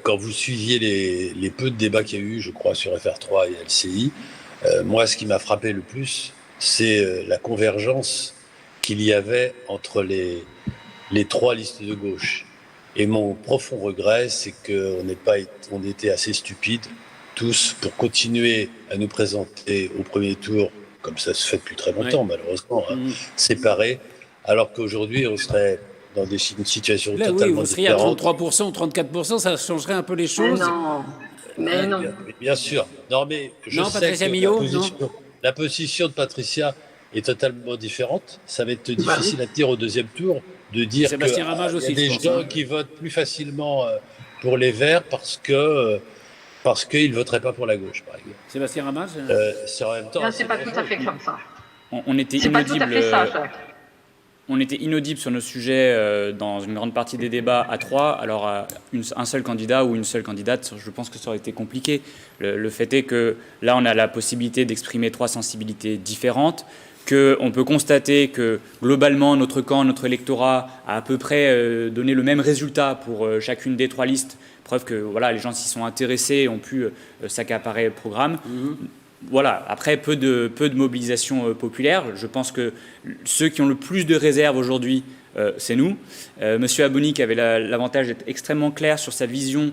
quand vous suiviez les peu de débats qu'il y a eu, je crois, sur FR3 et LCI, moi, ce qui m'a frappé le plus, c'est la convergence qu'il y avait entre les trois listes de gauche. Et mon profond regret, c'est qu'on était assez stupides, tous, pour continuer à nous présenter au premier tour, comme ça se fait depuis très longtemps, malheureusement, séparés, alors qu'aujourd'hui, on serait dans une situation totalement différente. Vous seriez à 33% ou 34%, ça changerait un peu les choses. Mais non. Bien sûr. Non, mais je sais Patricia que Millot, la position de Patricia est totalement différente. Ça va être difficile à dire au deuxième tour de dire qu'il y a des gens qui votent plus facilement pour les Verts parce qu'ils ne voteraient pas pour la gauche, par exemple. Sébastien Ramage C'est en même temps. Non, c'est pas tout à fait comme ça. On était c'est pas tout à fait ça, Jacques. On était inaudibles sur nos sujets dans une grande partie des débats à trois. Alors, un seul candidat ou une seule candidate, je pense que ça aurait été compliqué. Le fait est que là, on a la possibilité d'exprimer trois sensibilités différentes, qu'on peut constater que globalement, notre camp, notre électorat a à peu près donné le même résultat pour chacune des trois listes. Preuve que voilà, les gens s'y sont intéressés et ont pu s'accaparer le programme. Voilà, après, peu de mobilisation populaire. Je pense que ceux qui ont le plus de réserves aujourd'hui, c'est nous. Monsieur Abonic avait l'avantage d'être extrêmement clair sur sa vision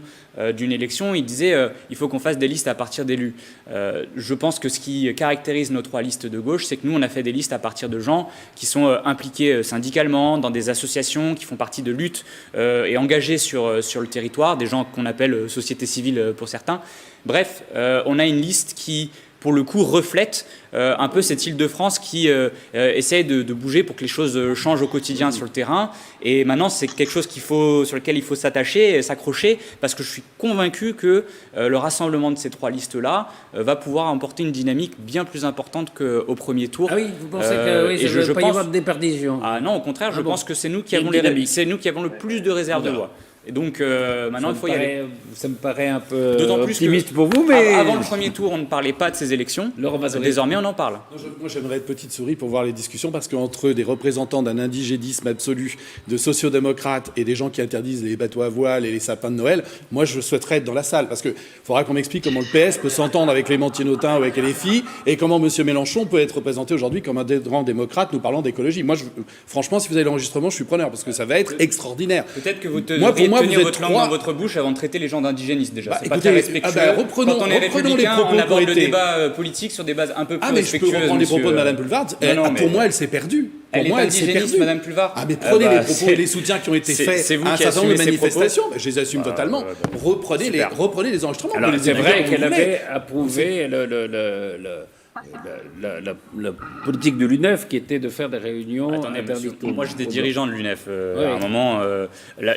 d'une élection. Il disait il faut qu'on fasse des listes à partir d'élus. Je pense que ce qui caractérise nos trois listes de gauche, c'est que nous, on a fait des listes à partir de gens qui sont impliqués syndicalement, dans des associations, qui font partie de luttes et engagés sur le territoire, des gens qu'on appelle société civile pour certains. Bref, on a une liste qui, pour le coup, reflète un peu cette Île-de-France qui essaye de bouger pour que les choses changent au quotidien sur le terrain. Et maintenant, c'est quelque chose sur lequel il faut s'attacher, s'accrocher, parce que je suis convaincu que le rassemblement de ces trois listes-là va pouvoir emporter une dynamique bien plus importante qu'au premier tour. Ah oui, vous pensez que ça ne va pas y avoir de déperdition? Ah non, au contraire, je pense que c'est nous qui avons le plus de réserves de voix. Et donc maintenant, il faut y aller. Ça me paraît un peu plus optimiste pour vous, mais... Avant le premier tour, on ne parlait pas de ces élections. Désormais, on en parle. Moi, j'aimerais être petite souris pour voir les discussions, parce qu'entre des représentants d'un indigénisme absolu, de sociodémocrates et des gens qui interdisent les bateaux à voile et les sapins de Noël, moi, je souhaiterais être dans la salle, parce qu'il faudra qu'on m'explique comment le PS peut s'entendre avec Clémentine Autain ou avec LFI, et comment M. Mélenchon peut être représenté aujourd'hui comme un grand démocrate nous parlant d'écologie. Moi, franchement, si vous avez l'enregistrement, je suis preneur, parce que ça va être extraordinaire. Peut-être que vous tenir votre langue dans votre bouche avant de traiter les gens d'indigénistes, déjà. C'est pas très respectueux. Reprenons Quand on est républicain, on aborde le débat politique sur des bases un peu plus respectueuses. Mais je peux reprendre les propos de Mme Pulvar. Pour moi, elle s'est perdue. Elle est indigéniste, Mme Pulvar. Ah, mais prenez les propos et les soutiens qui ont été faits à un certain nombre de manifestations. Je les assume totalement. Reprenez les enregistrements. Alors, c'est vrai qu'elle avait approuvé la politique de l'UNEF, qui était de faire des réunions. Attendez, moi j'étais dirigeant de l'UNEF à un moment.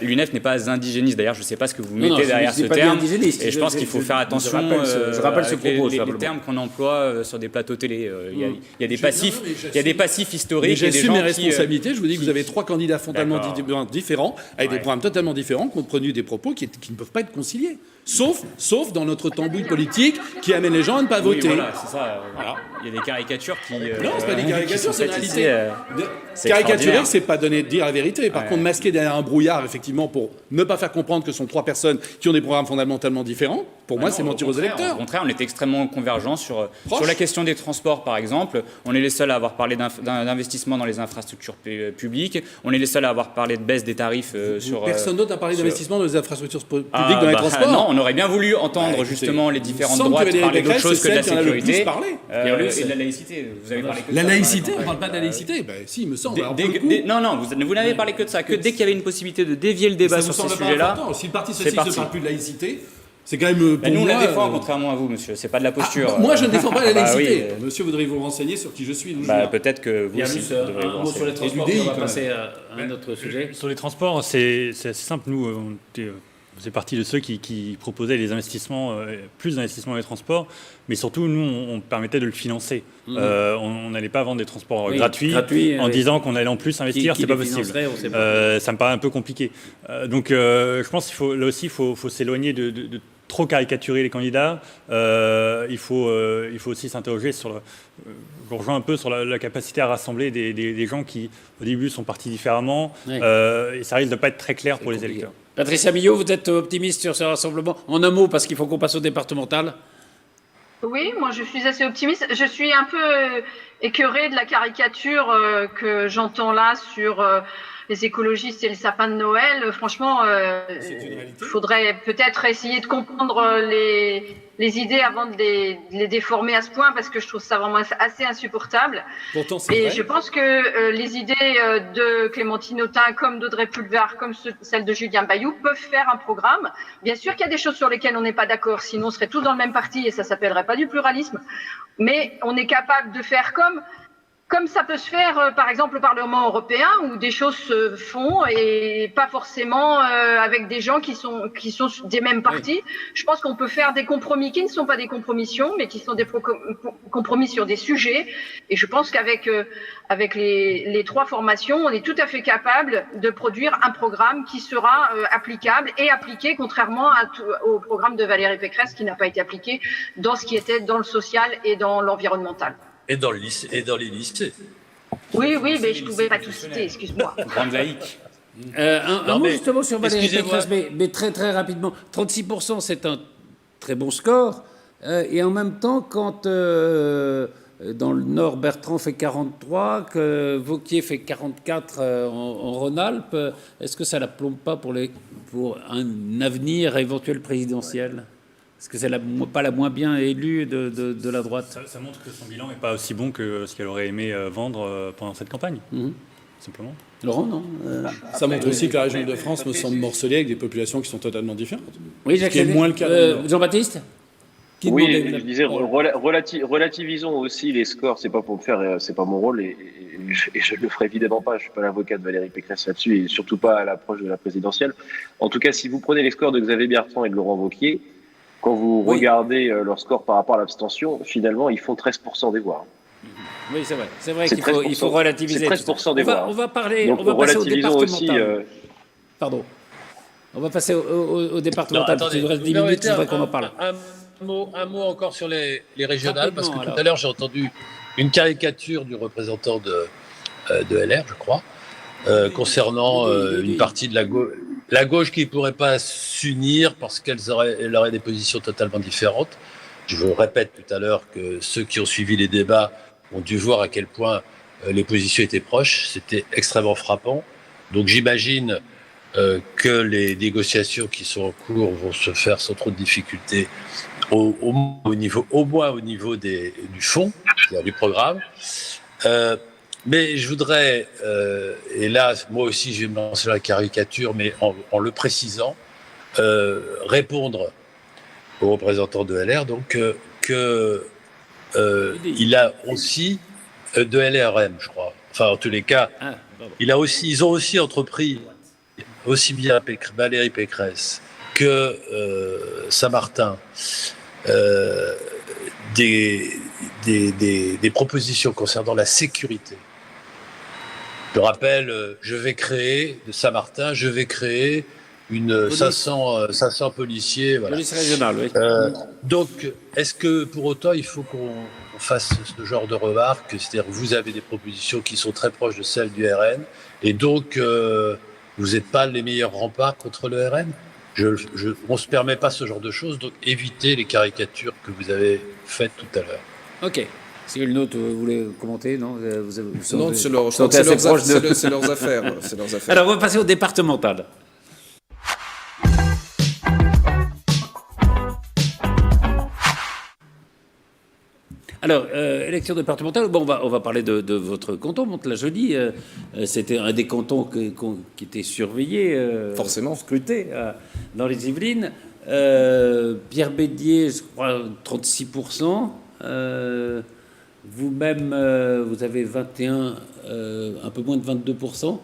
L'UNEF n'est pas indigéniste. D'ailleurs, je ne sais pas ce que vous mettez derrière ce terme. Et je pense qu'il faut faire attention. Je rappelle ce propos. Les termes qu'on emploie sur des plateaux télé. Il y a des passifs. Il y a des passifs historiques. J'assume mes responsabilités. Je vous dis que vous avez trois candidats fondamentalement différents, avec des programmes totalement différents, qui ont produit des propos qui ne peuvent pas être conciliés. Sauf dans notre tambouille politique qui amène les gens à ne pas voter. Voilà, c'est ça. Il y a des caricatures qui. Non, c'est pas des caricatures, c'est une réalité. C'est Caricaturer, extraordinaire. c'est pas dire la vérité. Par contre, masquer derrière un brouillard, effectivement, pour ne pas faire comprendre que ce sont trois personnes qui ont des programmes fondamentalement différents, pour moi, c'est mentir aux électeurs. Au contraire, on était extrêmement convergents sur la question des transports, par exemple. On est les seuls à avoir parlé d'investissement dans les infrastructures publiques. On est les seuls à avoir parlé de baisse des tarifs sur. Personne d'autre n'a parlé d'investissement dans les infrastructures publiques, dans les transports. Non, on aurait bien voulu entendre justement les différentes droites parler d'autre chose que de la sécurité. Et de la laïcité. Vous avez parlé que de La ça, laïcité, on ne parle pas de la laïcité. Si, il me semble. Non, vous n'avez parlé que de ça. Que dès qu'il y avait une possibilité de dévier le débat sur ces sujets-là. Si le Parti socialiste ne parle plus de laïcité, c'est quand même pour nous, moi... on la défend, contrairement à vous, monsieur. C'est pas de la posture. Moi, je ne défends pas la laïcité. Oui. Monsieur, voudriez vous renseigner sur qui je suis, d'où je Bah, viens. peut-être que vous aussi devriez vous Un mot sur les renseigner. transports, on va passer à un autre sujet. Sur les transports, c'est assez simple. Nous, on faisait partie de ceux qui proposaient les investissements, plus d'investissements dans les transports, mais surtout, nous, on permettait de le financer. On n'allait pas vendre des transports gratuits en disant qu'on allait en plus investir, c'est pas possible. Ça me paraît un peu compliqué. Donc, je pense qu'il faut s'éloigner de trop caricaturer les candidats. Il faut aussi s'interroger sur je rejoins un peu sur la capacité à rassembler des gens qui, au début, sont partis différemment. Et ça risque de ne pas être très clair pour les électeurs. Patricia Millot, vous êtes optimiste sur ce rassemblement? En un mot, parce qu'il faut qu'on passe au départemental. Oui, moi je suis assez optimiste. Je suis un peu écœurée de la caricature que j'entends là sur les écologistes et le sapin de Noël. Franchement, il faudrait peut-être essayer de comprendre les idées avant de les déformer à ce point, parce que je trouve ça vraiment assez insupportable. Pourtant, c'est Et vrai. je pense que les idées de Clémentine Autain, comme d'Audrey Pulvar, comme celles de Julien Bayou, peuvent faire un programme. Bien sûr qu'il y a des choses sur lesquelles on n'est pas d'accord, sinon on serait tous dans le même parti et ça s'appellerait pas du pluralisme. Mais on est capable de faire comme ça peut se faire, par exemple, au Parlement européen, où des choses se font et pas forcément avec des gens qui sont des mêmes partis. Je pense qu'on peut faire des compromis qui ne sont pas des compromissions, mais qui sont des compromis sur des sujets. Et je pense qu'avec les trois formations, on est tout à fait capable de produire un programme qui sera applicable et appliqué, contrairement au programme de Valérie Pécresse, qui n'a pas été appliqué dans ce qui était dans le social et dans l'environnemental. Et dans les lycées. Oui, mais je ne pouvais pas tout citer, excuse-moi. Grande laïque. Un mot justement sur Valérie Pécresse, mais très très rapidement. 36%, c'est un très bon score. Et en même temps, quand dans le Nord, Bertrand fait 43, que Wauquiez fait 44 en Rhône-Alpes, est-ce que ça ne la plombe pas pour un avenir éventuel présidentiel? Est-ce que c'est pas la moins bien élue de la droite? Ça montre que son bilan n'est pas aussi bon que ce qu'elle aurait aimé vendre pendant cette campagne, simplement. Laurent, non Ça montre aussi que la région de France me semble morcelée avec des populations qui sont totalement différentes. Oui, Jacques, Ce qui est moins le cas. Jean-Baptiste Oui, je disais, relativisons aussi les scores. C'est pas pour me faire, c'est pas mon rôle et je le ferai évidemment pas. Je suis pas l'avocat de Valérie Pécresse là-dessus et surtout pas à l'approche de la présidentielle. En tout cas, si vous prenez les scores de Xavier Bertrand et de Laurent Wauquiez, quand vous regardez leur score par rapport à l'abstention, finalement, ils font 13% des voix. Oui, c'est vrai. C'est vrai qu'il faut relativiser. C'est 13% des voix. On va parler. Donc, on va passer au relativisons départemental. aussi. Pardon. On va passer au départemental. Parce qu'il nous reste 10 vous minutes. permettez Je voudrais qu'on en parle. Un mot encore sur les régionales, parce que Rapidement, tout à l'heure, j'ai entendu une caricature du représentant de LR, je crois, concernant une partie de la gauche qui ne pourrait pas s'unir parce qu'elle aurait des positions totalement différentes. Je vous répète tout à l'heure que ceux qui ont suivi les débats ont dû voir à quel point les positions étaient proches. C'était extrêmement frappant. Donc j'imagine que les négociations qui sont en cours vont se faire sans trop de difficultés, au moins au niveau du fond, c'est-à-dire du programme. Mais je voudrais, et là, moi aussi, je vais me lancer la caricature, mais en le précisant, répondre aux représentants de LR, donc il a aussi de LRM, je crois. Enfin, en tous les cas, ils ont aussi entrepris, aussi bien Valérie Pécresse que Saint-Martin, des propositions concernant la sécurité. Je rappelle, de Saint-Martin, je vais créer 500 policiers. Voilà. Police régionale, oui. Donc, est-ce que pour autant, il faut qu'on fasse ce genre de remarques, c'est-à-dire que vous avez des propositions qui sont très proches de celles du RN, et donc vous n'êtes pas les meilleurs remparts contre le RN? On ne se permet pas ce genre de choses, donc évitez les caricatures que vous avez faites tout à l'heure. Ok. Cyril Naud, vous voulez commenter? Non, non, c'est leurs affaires. Alors, on va passer au départemental. Alors, élection départementale, bon, on va parler de votre canton, Mantes-la-Jolie. C'était un des cantons qui était surveillé, forcément scruté dans les Yvelines. Pierre Bédier, je crois, 36%. Vous-même, vous avez 21, un peu moins de 22%.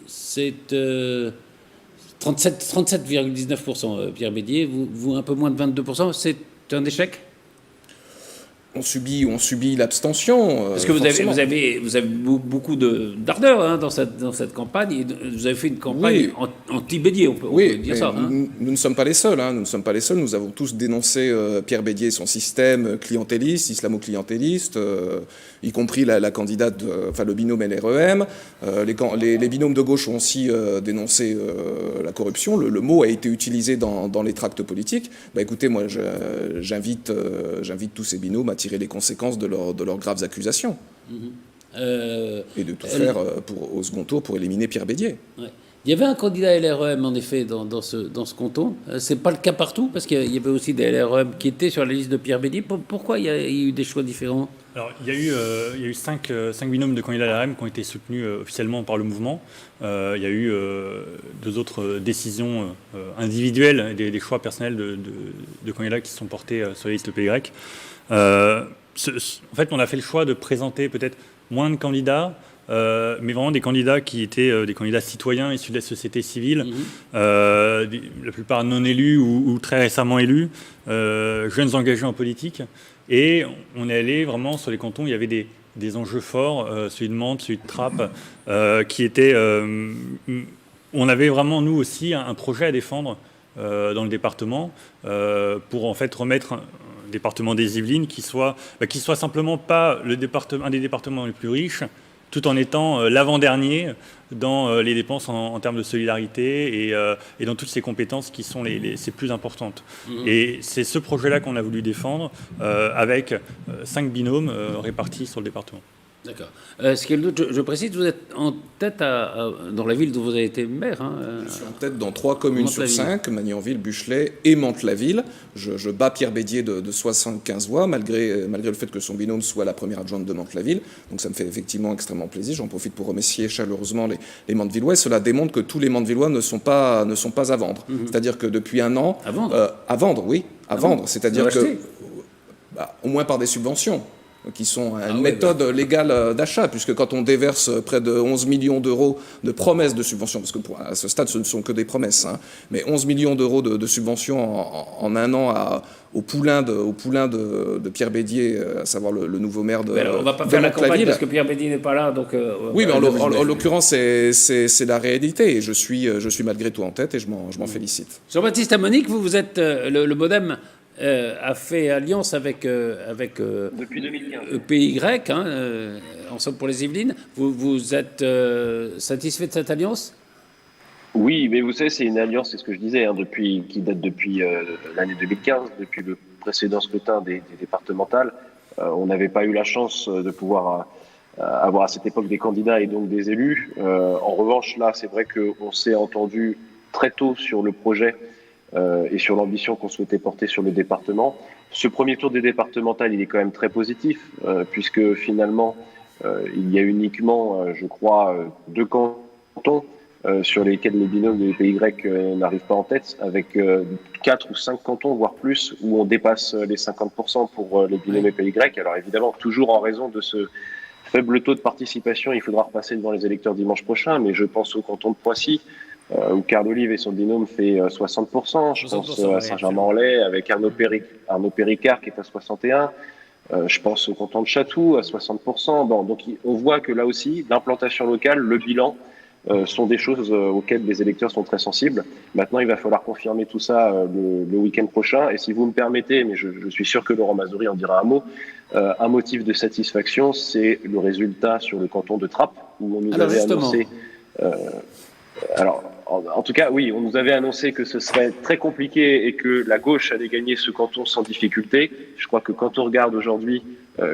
C'est 37,19%, Pierre Bédier. Vous, un peu moins de 22%. C'est un échec? On subit l'abstention. Parce que vous avez beaucoup d'ardeur dans cette campagne. Vous avez fait une campagne anti-Bédier, on peut dire ça. Nous ne sommes pas les seuls. Nous avons tous dénoncé Pierre Bédier et son système clientéliste, islamo-clientéliste, y compris la candidate, le binôme LREM. Les binômes de gauche ont aussi dénoncé la corruption. Le mot a été utilisé dans les tracts politiques. Écoutez, moi, j'invite tous ces binômes à tirer les conséquences de leurs graves accusations. Et de tout faire au second tour pour éliminer Pierre Bédier. Ouais. Il y avait un candidat LREM, en effet, dans ce canton. Ce n'est pas le cas partout, parce qu'il y avait aussi des LREM qui étaient sur la liste de Pierre Bédier. Pourquoi il y a eu des choix différents? Alors, il y a eu cinq binômes de candidats LREM qui ont été soutenus officiellement par le mouvement. Il y a eu deux autres décisions individuelles, des choix personnels de candidats qui se sont portés sur la liste PY. En fait, on a fait le choix de présenter peut-être moins de candidats, mais vraiment des candidats qui étaient des candidats citoyens issus de la société civile, la plupart non élus ou très récemment élus, jeunes engagés en politique. Et on est allé vraiment sur les cantons, il y avait des enjeux forts, celui de Mantes, celui de Trappes, qui étaient... on avait vraiment, nous aussi, un projet à défendre dans le département pour en fait remettre... département des Yvelines qui soit simplement pas un des départements les plus riches, tout en étant l'avant-dernier dans les dépenses en termes de solidarité et dans toutes ces compétences qui sont les plus importantes. Et c'est ce projet-là qu'on a voulu défendre avec 5 binômes répartis sur le département. D'accord. Je précise, vous êtes en tête dans la ville dont vous avez été maire. Je suis en tête dans 3 communes sur 5, Magnanville, Buchelet et Mantes-la-Ville. Je bats Pierre Bédier de 75 voix, malgré le fait que son binôme soit la première adjointe de Mantes-la-Ville. Donc ça me fait effectivement extrêmement plaisir. J'en profite pour remercier chaleureusement les Mantes-Villois. Cela démontre que tous les Mantes-Villois ne sont pas à vendre. C'est-à-dire que depuis un an... À vendre À vendre. C'est-à-dire que... au moins par des subventions, qui sont une méthode légale d'achat, puisque quand on déverse près de 11 millions d'euros de promesses de subventions, parce que à ce stade, ce ne sont que des promesses, mais 11 millions d'euros de subventions en un an au poulain de Pierre Bédier, à savoir le nouveau maire de on ne va pas faire la campagne parce que Pierre Bédier n'est pas là. Donc, oui, mais en l'occurrence, c'est la réalité, et je suis malgré tout en tête, et je m'en félicite. Jean-Baptiste Amonique, vous êtes le MoDem a fait alliance avec depuis 2015. PY, Ensemble pour les Yvelines. Vous êtes satisfait de cette alliance? Oui, mais vous savez, c'est une alliance, c'est ce que je disais, qui date depuis l'année 2015, depuis le précédent scrutin des départementales. On n'avait pas eu la chance de pouvoir avoir à cette époque des candidats et donc des élus. En revanche, là, c'est vrai qu'on s'est entendu très tôt sur le projet et sur l'ambition qu'on souhaitait porter sur le département. Ce premier tour des départementales, il est quand même très positif, puisque finalement, il y a uniquement, je crois, 2 cantons sur lesquels le binôme de PY n'arrive pas en tête, avec 4 ou 5 cantons, voire plus, où on dépasse les 50% pour les binômes PY. Alors évidemment, toujours en raison de ce faible taux de participation, il faudra repasser devant les électeurs dimanche prochain, mais je pense au canton de Poissy, où Carl Olive et son binôme fait 60%. Je pense à Saint-Germain-en-Laye avec Arnaud Péricard qui est à 61%. Je pense au canton de Chatou à 60%. Bon, donc on voit que là aussi, l'implantation locale, le bilan sont des choses auxquelles les électeurs sont très sensibles. Maintenant, il va falloir confirmer tout ça le week-end prochain. Et si vous me permettez, mais je suis sûr que Laurent Mazory en dira un mot, un motif de satisfaction, c'est le résultat sur le canton de Trappes, où on nous avait annoncé... en tout cas, oui, on nous avait annoncé que ce serait très compliqué et que la gauche allait gagner ce canton sans difficulté. Je crois que quand on regarde aujourd'hui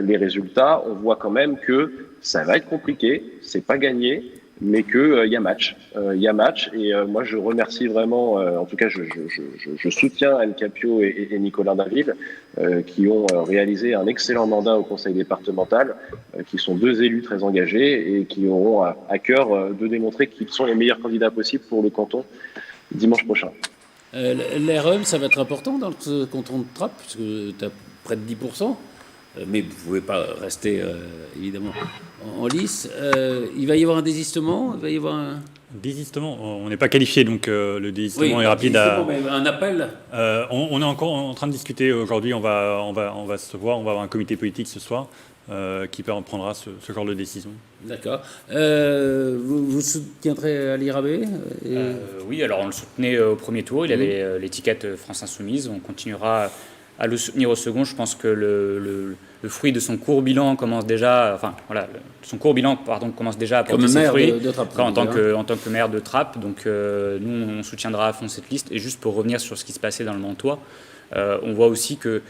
les résultats, on voit quand même que ça va être compliqué, c'est pas gagné, mais qu'il y a match. Il y a match et moi je remercie vraiment, en tout cas je soutiens Anne Capio et Nicolas Daville qui ont réalisé un excellent mandat au conseil départemental, qui sont deux élus très engagés et qui auront à cœur de démontrer qu'ils sont les meilleurs candidats possibles pour le canton dimanche prochain. L'REM, ça va être important dans ce canton de Trappes, parce que tu as près de 10%. Mais vous ne pouvez pas rester, évidemment, en lice. Il va y avoir un désistement, il va y avoir un... Désistement, on n'est pas qualifié, donc le désistement est rapide à... Mais un appel on est encore en train de discuter aujourd'hui, on va se voir, on va avoir un comité politique ce soir qui prendra ce genre de décision. D'accord. Vous soutiendrez Ali Rabet Oui, alors on le soutenait au premier tour, il avait l'étiquette France Insoumise, on continuera à le soutenir au second. Je pense que le fruit de son court bilan commence déjà, commence déjà à porter ses fruits en tant que maire de Trappes. Donc nous, on soutiendra à fond cette liste. Et juste pour revenir sur ce qui se passait dans le Mantois, on voit aussi que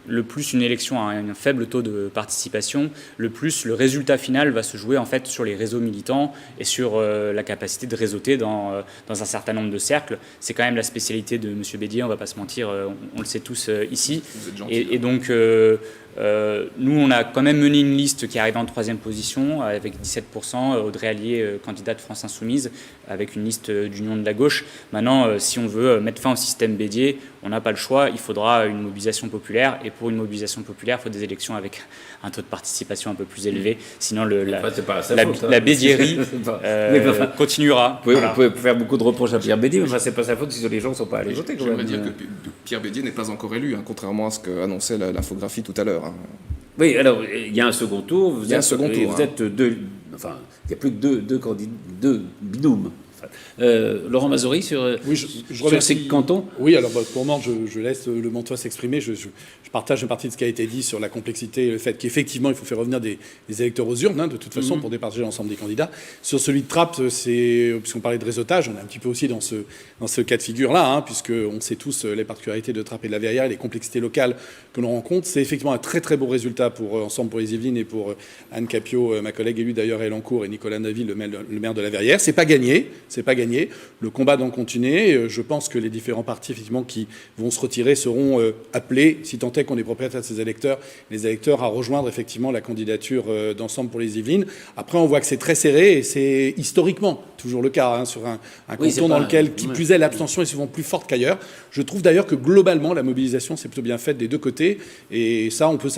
le plus une élection a un faible taux de participation, le plus le résultat final va se jouer en fait sur les réseaux militants et sur la capacité de réseauter dans un certain nombre de cercles. C'est quand même la spécialité de M. Bédier, on ne va pas se mentir, on le sait tous ici. Et donc nous, on a quand même mené une liste qui arrive en 3e position avec 17%, Audrey Allier, candidate France Insoumise, avec une liste d'union de la gauche. Maintenant, si on veut mettre fin au système Bédier, on n'a pas le choix, il faudra une mobilisation populaire, et pour une mobilisation populaire, il faut des élections avec un taux de participation un peu plus élevé, sinon la bédierie continuera. Vous pouvez faire beaucoup de reproches à Pierre Bédier, mais c'est pas sa faute si les gens ne sont pas allés voter. Je voudrais dire que Pierre Bédier n'est pas encore élu, contrairement à ce qu'annonçait l'infographie tout à l'heure. Oui, alors il y a un second tour. Vous êtes deux. Enfin, il n'y a plus que deux candidats, deux binômes. Laurent Mazory sur ces cantons. Oui, alors pour moi, je laisse le Mantois s'exprimer. Je partage une partie de ce qui a été dit sur la complexité et le fait qu'effectivement, il faut faire revenir des électeurs aux urnes, de toute façon, pour départager l'ensemble des candidats. Sur celui de Trappes, puisqu'on parlait de réseautage, on est un petit peu aussi dans ce cas de figure-là, puisqu'on sait tous les particularités de Trappes et de la Verrière et les complexités locales que l'on rencontre. C'est effectivement un très très beau résultat pour Ensemble pour les Yvelines et pour Anne Capio, ma collègue élue d'ailleurs à Elancourt, et Nicolas Daville, le maire de la Verrière. C'est pas gagné. Le combat doit continuer. Je pense que les différents partis effectivement qui vont se retirer seront appelés, si tant est qu'on est propriétaire de ces électeurs, les électeurs à rejoindre effectivement la candidature d'Ensemble pour les Yvelines. Après, on voit que c'est très serré et c'est historiquement toujours le cas sur un canton dans lequel, qui plus est, l'abstention est souvent plus forte qu'ailleurs. Je trouve d'ailleurs que globalement, la mobilisation s'est plutôt bien faite des deux côtés et ça, on peut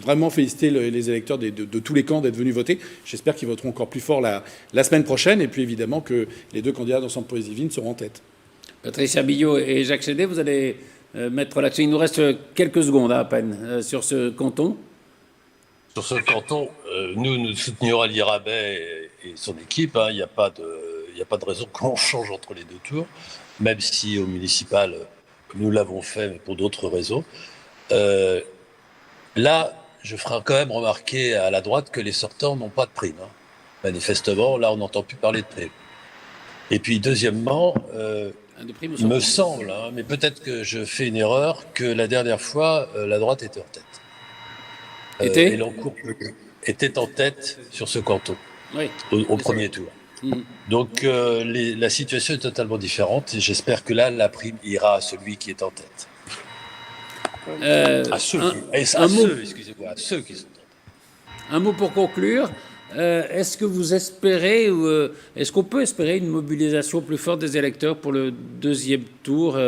vraiment féliciter les électeurs de tous les camps d'être venus voter. J'espère qu'ils voteront encore plus fort la semaine prochaine et puis évidemment que les deux candidats d'Ensemble pour les Yvelines seront en tête. Patricia Billot et Jacques Chédet, vous allez mettre l'accent. Il nous reste quelques secondes à peine sur ce canton. Sur ce canton, nous soutenons Ali Rabet et son équipe. Il n'y a pas de raison qu'on change entre les deux tours, même si au municipal, nous l'avons fait, mais pour d'autres raisons. Là, je ferai quand même remarquer à la droite que les sortants n'ont pas de prime. Manifestement, là, on n'entend plus parler de prime. Et puis, deuxièmement, il me semble, mais peut-être que je fais une erreur, que la dernière fois, la droite était en tête. Elancourt était en tête sur ce canton, au premier tour. Donc, la situation est totalement différente et j'espère que là, la prime ira à celui qui est en tête. À ceux qui sont en tête. Un mot pour conclure. Est-ce que vous espérez, ou est-ce qu'on peut espérer une mobilisation plus forte des électeurs pour le deuxième tour,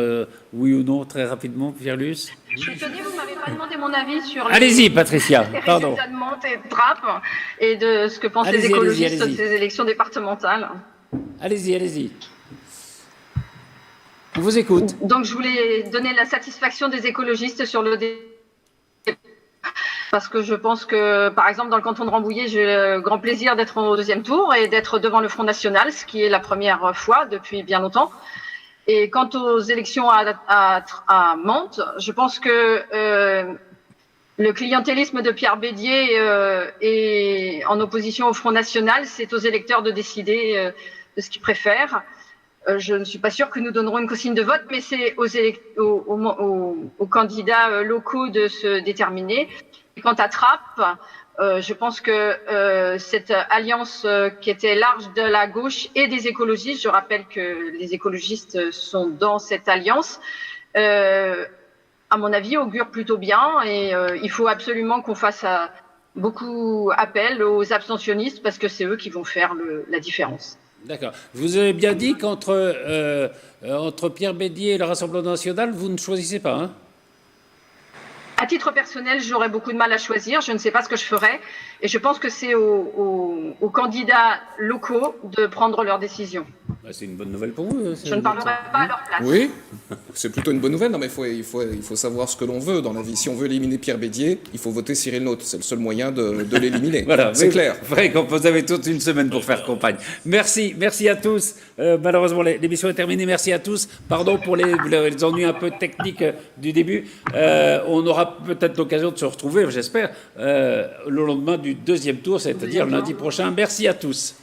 oui ou non, très rapidement, Pierre-Luce? Je suis étonnée, vous ne m'avez pas demandé mon avis sur Allez-y, Patricia, pardon. Les résultats de Mantes et de Trappes et de ce que pensent les écologistes de ces élections départementales. Allez-y. On vous écoute. Donc je voulais donner la satisfaction des écologistes sur le parce que je pense que, par exemple, dans le canton de Rambouillet, j'ai le grand plaisir d'être au deuxième tour et d'être devant le Front National, ce qui est la première fois depuis bien longtemps. Et quant aux élections à Mantes, je pense que le clientélisme de Pierre Bédier est en opposition au Front National. C'est aux électeurs de décider de ce qu'ils préfèrent. Je ne suis pas sûre que nous donnerons une consigne de vote, mais c'est aux candidats locaux de se déterminer. Et quant à Trappes, je pense que cette alliance qui était large de la gauche et des écologistes, je rappelle que les écologistes sont dans cette alliance, à mon avis, augure plutôt bien. Et il faut absolument qu'on fasse beaucoup appel aux abstentionnistes parce que c'est eux qui vont faire la différence. D'accord. Vous avez bien dit qu'entre entre Pierre Bédier et le Rassemblement national, vous ne choisissez pas, hein? À titre personnel, j'aurais beaucoup de mal à choisir. Je ne sais pas ce que je ferais. Et je pense que c'est aux candidats locaux de prendre leurs décisions. Bah, c'est une bonne nouvelle pour vous. Je ne parlerai pas à leur place. Oui, c'est plutôt une bonne nouvelle. Non, mais il faut savoir ce que l'on veut dans la vie. Si on veut éliminer Pierre Bédier, il faut voter Cyril Nôtre. C'est le seul moyen de l'éliminer. Voilà, c'est clair. Vrai qu'on vous avez toute une semaine pour faire campagne. Merci à tous. Malheureusement, l'émission est terminée. Merci à tous. Pardon pour les ennuis un peu techniques du début. On aura peut-être l'occasion de se retrouver, j'espère, le lendemain du deuxième tour, c'est-à-dire lundi prochain. Merci à tous.